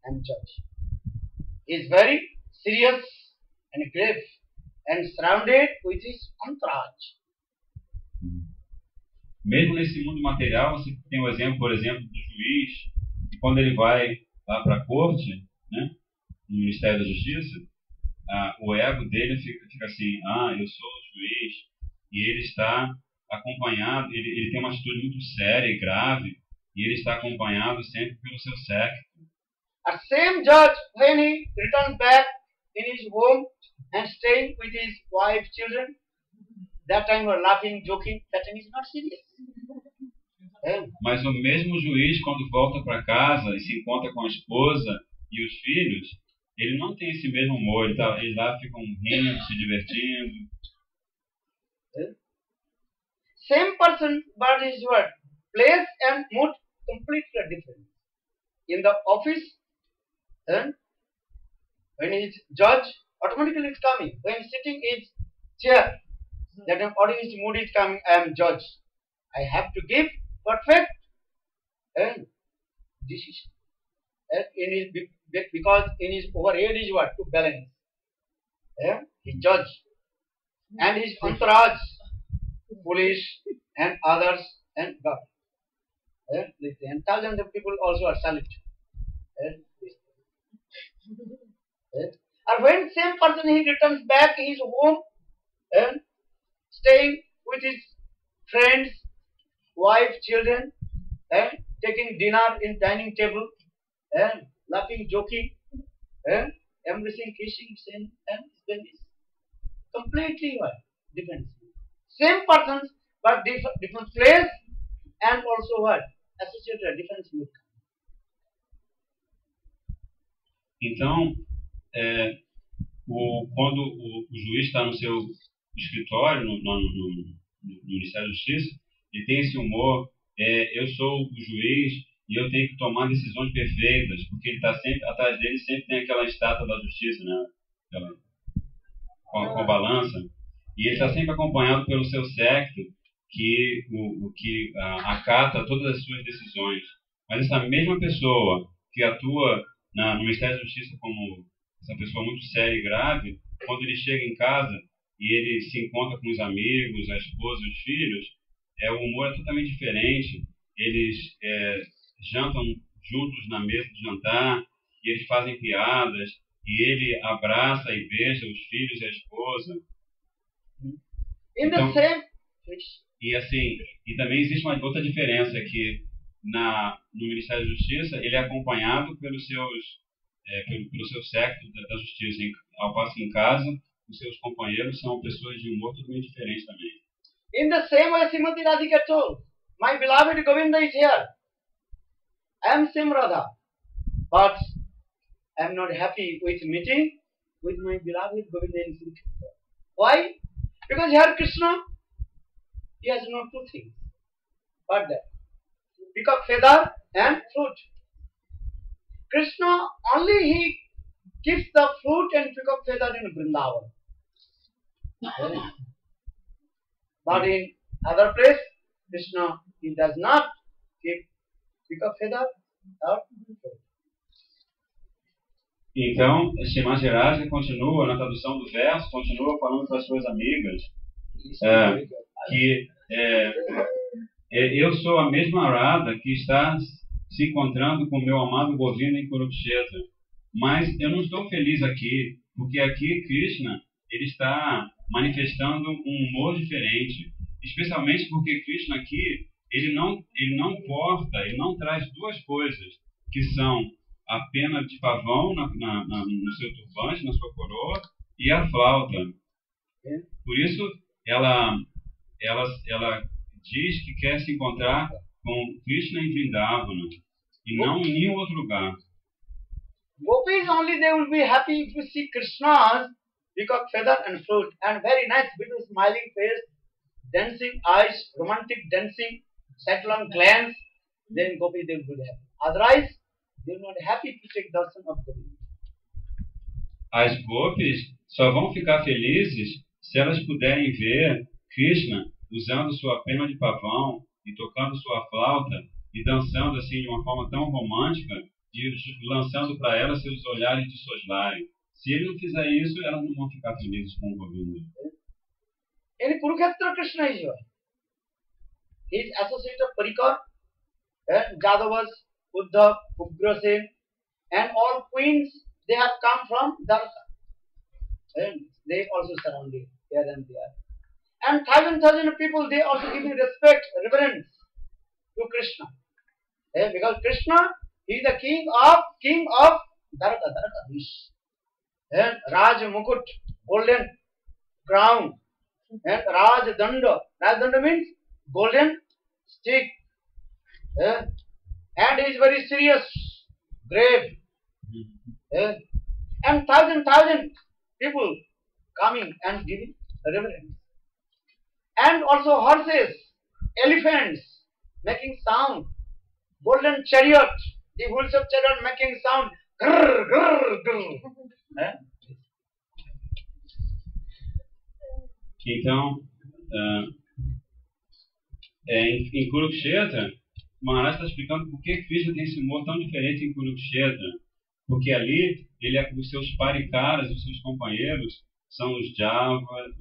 I am judge. He is very serious and grave and surrounded with his entourage. Mesmo nesse mundo material, você tem o exemplo, por exemplo, do juiz, que quando ele vai lá para a corte, né, no Ministério da Justiça, o ego dele fica assim: eu sou o juiz, e ele está acompanhado, ele tem uma atitude muito séria e grave, e ele está acompanhado sempre pelo seu séquito. A same judge, when he returns back in his home and staying with his wife, children, that time we're laughing, joking, that time is not serious. Mas o mesmo juiz, quando volta para casa e se encontra com a esposa e os filhos, ele não tem esse mesmo humor, eles lá ficam rindo, se divertindo. Same person, but his word, place and mood completely different. In the office, when he is judge, automatically it's coming. When sitting in his chair, that automatically his mood is coming, I am judge. I have to give perfect decision. Because in his overhead is what? To balance. his judge, and his entourage, police and others and God. The thousands of people also are salute. And when same person he returns back his home, staying with his friends, wife, children, taking dinner in dining table, laughing, joking, embracing, kissing, saying, and then is completely different. Same persons, but different place, and also what? Associated different mood. Então, quando o juiz está no seu escritório, no Ministério da Justiça, ele tem esse humor, eu sou o juiz e eu tenho que tomar decisões perfeitas, porque ele está sempre, atrás dele sempre tem aquela estátua da justiça, né? Com a balança, e ele está sempre acompanhado pelo seu séquito, que acata todas as suas decisões. Mas essa mesma pessoa que atua no Ministério da Justiça como essa pessoa muito séria e grave, quando ele chega em casa e ele se encontra com os amigos, a esposa e os filhos, o humor é totalmente diferente. Eles jantam juntos na mesa de jantar, e eles fazem piadas, e ele abraça e beija os filhos e a esposa. In the same. E assim, e também existe uma outra diferença, que no Ministério da Justiça ele é acompanhado pelo seu séquito da justiça, ao passo que em casa os seus companheiros são pessoas de humor totalmente diferente também. In the same way, Srimati Radhika told, my beloved Govinda is here. I am same Radha, but I am not happy with meeting with my beloved Govinda in Kurukshetra. Why? Because here Krishna, he has no two things, but that peacock feather and fruit. Krishna only he gives the fruit and peacock feather in Vrindavan. But in other place, Krishna, he does not give peacock feather or fruit. Então, Srimati Radhika continua, na tradução do verso, continua falando para as suas amigas que eu sou a mesma Radha que está se encontrando com o meu amado Govinda em Kurukshetra. Mas eu não estou feliz aqui, porque aqui Krishna ele está manifestando um humor diferente. Especialmente porque Krishna aqui, ele não porta, ele não traz duas coisas, que são a pena de pavão no seu turbante, na sua coroa, e a flauta. Por isso, ela diz que quer se encontrar com Krishna em Vrindavana, e não em nenhum outro lugar. Gopis only they will be happy if you see Krishna's peacock feather and fruit, and very nice, beautiful smiling face, dancing eyes, romantic dancing, saffron glance, then Gopis they will be happy. Otherwise, they are not happy to take darshan of Govinda. As gopis só vão ficar felizes se elas puderem ver Krishna usando sua pena de pavão e tocando sua flauta e dançando assim de uma forma tão romântica e lançando para elas seus olhares de soslaio. Se ele não fizer isso, elas não vão ficar felizes com o Govinda. In Kurukshetra, Krishna is here. He is associated of Parikar, Jadavas, Uddhav, Ugrasen, and all queens, they have come from Dwarka. And they also surrounded here and there. And thousand people, they also giving respect, reverence to Krishna. Because Krishna, he is the king of Dwarka, and Raj Mukut, golden crown, and Raj Danda. Raj Danda means golden stick. And he is very serious, grave. And thousand people coming and giving reverence. And also horses, elephants making sound, golden chariot, the wheels of chariot making sound, grrr, grrr, grrr. Então, em Kurukshetra, Maharaj está explicando por que Krishna tem esse humor tão diferente em Kurukshetra. Porque ali, os seus parikaras, os seus companheiros, são os Jadavas,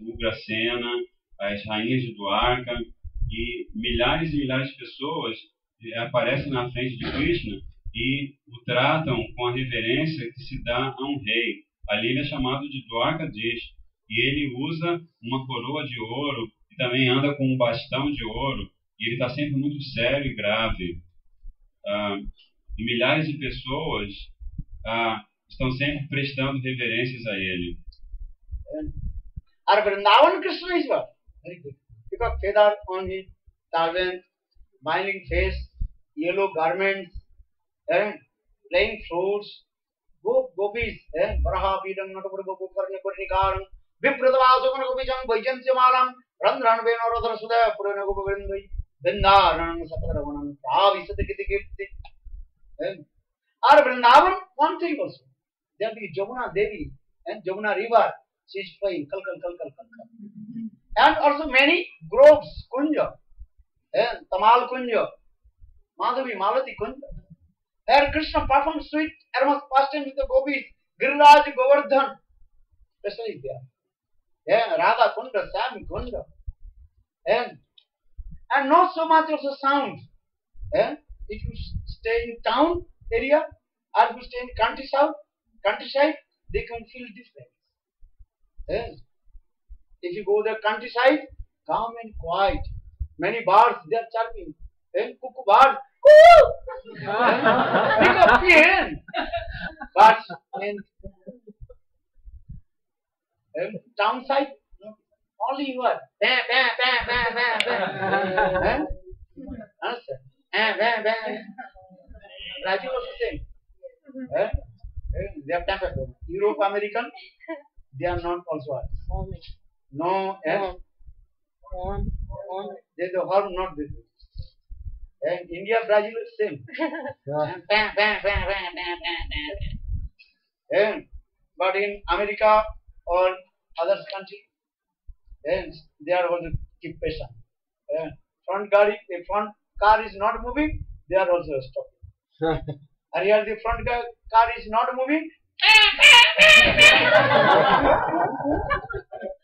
Ugrasena, as rainhas de Dwarka, e milhares e milhares de pessoas aparecem na frente de Krishna e o tratam com a reverência que se dá a um rei. Ali ele é chamado de Dwarkadish, e ele usa uma coroa de ouro e também anda com um bastão de ouro, e ele está sempre muito sério e grave. E milhares de pessoas estão sempre prestando reverências a ele. And Vrindavan Krishna is what? Very good. Because feather on his turban, smiling face, yellow garments, and playing fruits, gopis, Varaha Pidam Natapur Gopu Karni Purnikaram, Vipradavasukana Gopijam, Vajansyamalam, Randran Venoradha Sudha, Purana Gopu Vrindai, Vindaran Sataravanam, Pravisatikirti. Or Vrindavan, one thing also. There be Jamuna Devi and Jamuna River, she is flowing, kal. And also many groves, Kunja, Tamal Kunja, Madhavi, Malati Kunja. There Krishna performs sweet aromas pastime with the gopis, Giriraj Govardhan, especially there. Radha Kunda, Sam Kunda. And not so much also sound. If you stay in town area, or if you stay in countryside, they can feel different. If you go there countryside, calm and quiet. Many birds, they are chirping. Cuckoo bird, coo! Pick up pain. But in town side, no, only you are. Bam, bam, bam, bam, bam, bam. Understand? Bam, bam, bam. Brazil also same. They are tempered. Europe, American, they are not also. No, they the horn not this. And India, Brazil is same. But in America or other country, they are also keep patient. Front car is not moving, they are also stopping. And here the front car is not moving.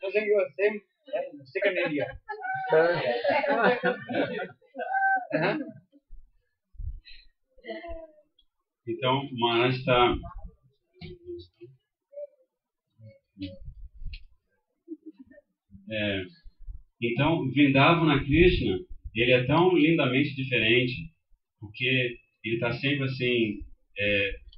I think you are same second India. Então, Maharaj está então, Vrindavana Krishna, ele é tão lindamente diferente, porque ele está sempre assim,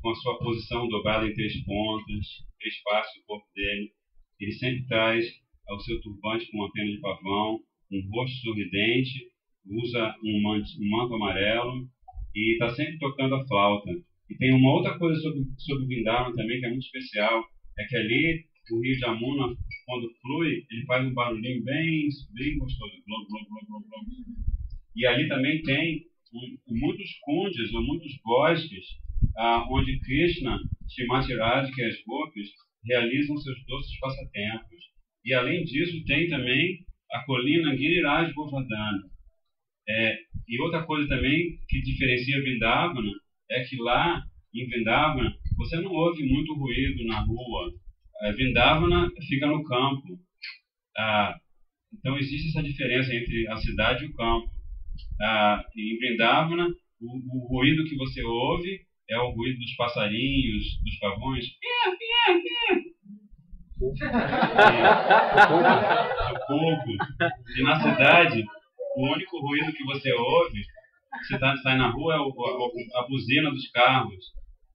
com a sua posição dobrada em 3 pontas, 3 partes do corpo dele. Ele sempre traz o seu turbante com uma pena de pavão, um rosto sorridente, usa um manto amarelo e está sempre tocando a flauta. E tem uma outra coisa sobre o Vrindavan também que é muito especial, é que ali o rio Jamuna, quando flui, ele faz um barulhinho bem gostoso. Blum, blum, blum, blum, blum. E ali também tem muitos kunjas ou muitos bosques onde Krishna, Shrimati Radhika e as gopis realizam seus doces passatempos. E além disso tem também a colina Giriraj Govardhana. E outra coisa também que diferencia Vrindavana é que lá em Vrindavana você não ouve muito ruído na rua. Vrindavana fica no campo. Então existe essa diferença entre a cidade e o campo. Em Vrindavana o ruído que você ouve é o ruído dos passarinhos, dos pavões, do coco. E na cidade o único ruído que você ouve, você sai na rua, é a buzina dos carros.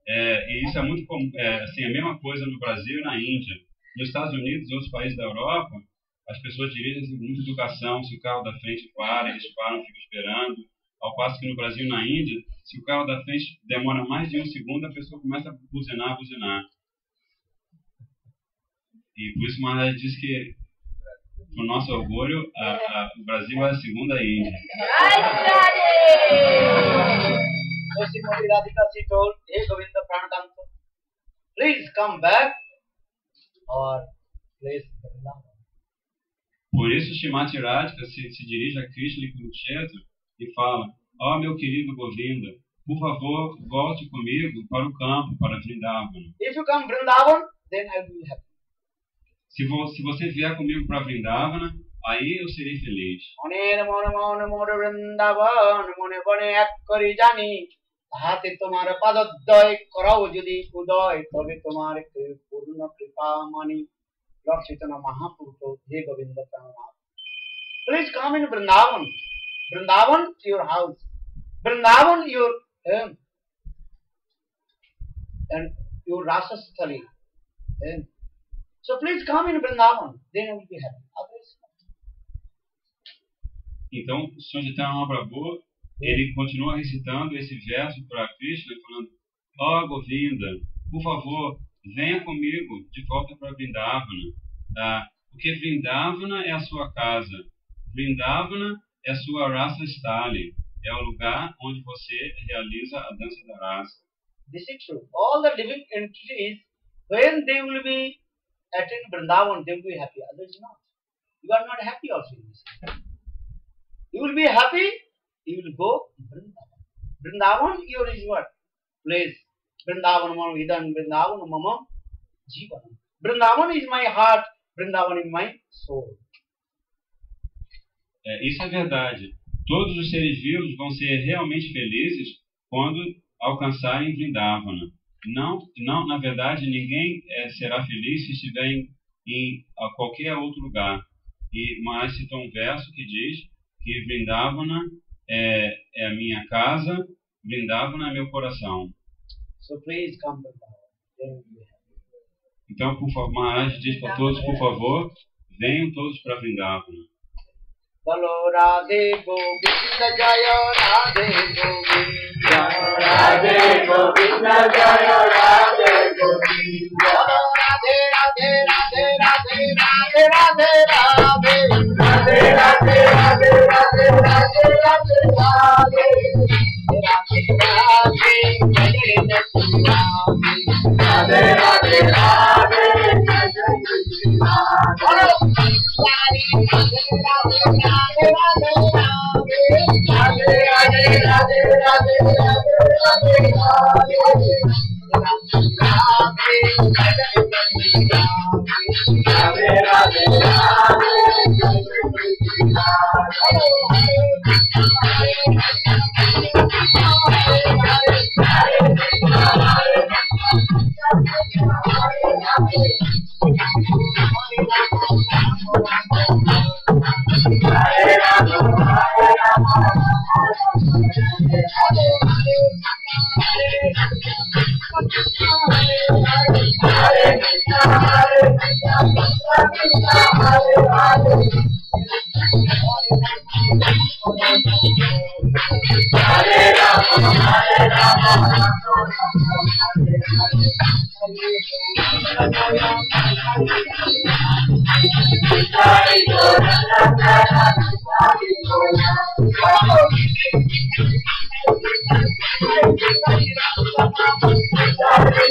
E isso é muito comum, assim, a mesma coisa no Brasil e na Índia. Nos Estados Unidos e outros países da Europa, as pessoas dirigem com muita educação. Se o carro da frente para, eles param, ficam esperando. Ao passo que no Brasil e na Índia, se o carro da frente demora mais de 1 segundo, a pessoa começa a buzinar. E por isso Maharaj diz que, para o nosso orgulho, o Brasil é a segunda Índia. told, "Hey Govinda Pranadanta, please come back or place Vrindavan." Por isso Shrimati Radhika se dirige a Krishna em Kurukshetra e fala: ó meu querido Govinda, por favor, volte comigo para o campo, para Vrindavan. If you come Vrindavan, then I will be happy. Se você vier comigo para Vrindavana, aí eu serei feliz. Mone mone mone mone Vrindavan, mone bone ek kori jani, হাতে তোমার পাদদ্বয় করও যদি উদয় তবে তোমার পূর্ণ কৃপা মানি। Lord Chaitanya Mahaprabhu, Hey Govinda Pranam. Please come in Vrindavan. Vrindavan, your house. Vrindavan, your home. And your Rasa Sthali. So please come in Vrindavan. Then you will be happy. Otherwise, então, o Senhor Chaitanya Mahaprabhu, ele continua recitando esse verso para Krishna, falando: ó Govinda, por favor, venha comigo de volta para Vrindavana, tá? Porque Vrindavana é a sua casa, Vrindavana é a sua Rasa Sthali, é o lugar onde você realiza a dança da rasa. This is true. All the living entities, when they will be at Vrindavan, they will be happy. Others not. You are not happy also. You will be happy. You will go Vrindavan. Vrindavan, your is what? Place. Vrindavan mama vidam, Vrindavan mama jivanam. Vrindavan is my heart. Vrindavan is my soul. Isso é verdade. Todos os seres vivos vão ser realmente felizes quando alcançarem Vrindavana. Não, na verdade, ninguém será feliz se estiver em qualquer outro lugar. Mas citou um verso que diz que Vrindavana é a minha casa, Vrindavana é meu coração. So please come to Então, por favor, Maharaj diz para todos, por favor, venham todos para Vrindavana. Bolo Radhe Govinda Jaya Radhe Govinda Radhe Govinda Jaya Radhe Govinda Radhe Radhe Radhe Radhe Radhe Radhe Radhe Radhe Radhe Radhe Radhe Radhe Radhe Radhe Radhe Radhe Radhe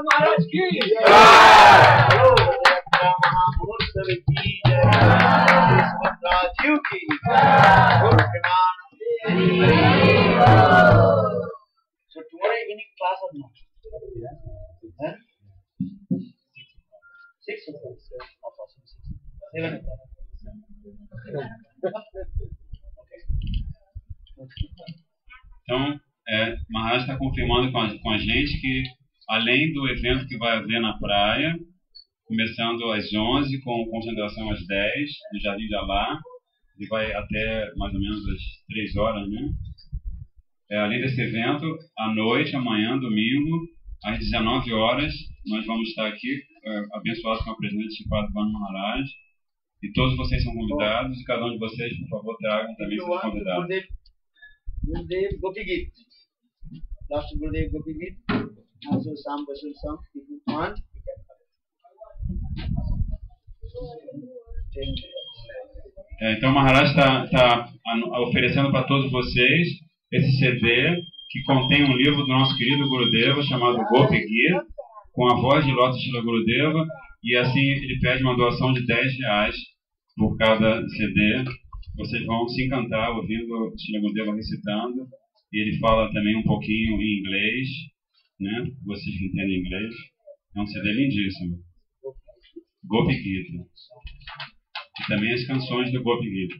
महाराज की जीव की So tomorrow evening class or not? Huh? 6 o'clock. 7 o'clock. Então, Maharaj está confirmando com a gente que, além do evento que vai haver na praia, começando às 11, com concentração às 10, no Jardim de Alá, e vai até mais ou menos às 3 horas, né? Além desse evento, à noite, amanhã, domingo, às 19 horas, nós vamos estar aqui, abençoados com a presença de Sripad Bhanu Maharaj. E todos vocês são convidados, e cada um de vocês, por favor, tragam também seus convidados. Gurudev Gopi Git. Last Gurudev Gopi Git. Also Sam Basul Sam. If you want, you can. Então, o Maharaj está oferecendo para todos vocês esse CD que contém um livro do nosso querido Gurudeva chamado Gopi Gita, com a voz de Lota Shila Gurudeva, e assim ele pede uma doação de R$10 por cada CD. Vocês vão se encantar ouvindo Shila Gurudeva recitando, e ele fala também um pouquinho em inglês, né? Vocês que entendem inglês. É um CD lindíssimo. Gopi Gita. E também as canções do Gopi Gita.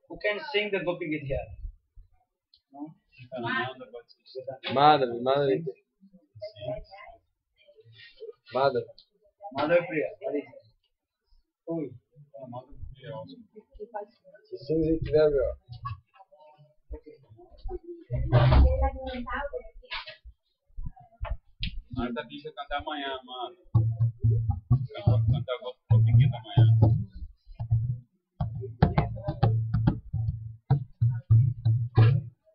Who can sing the Gopi Gita here? No? Madhav. Madhav Priya. Who? She sings it very well. Mas a bicha cantar amanhã, mano. Cantar Gopi Gita amanhã.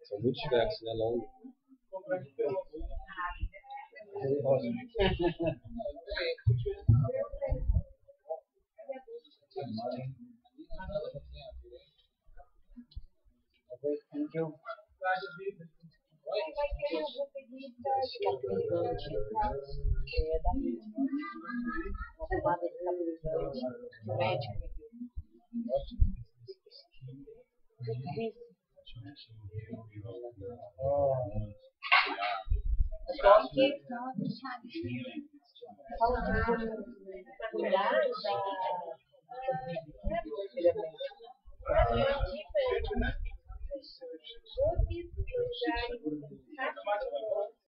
São muitos versos, né? Longo. Okay, thank you.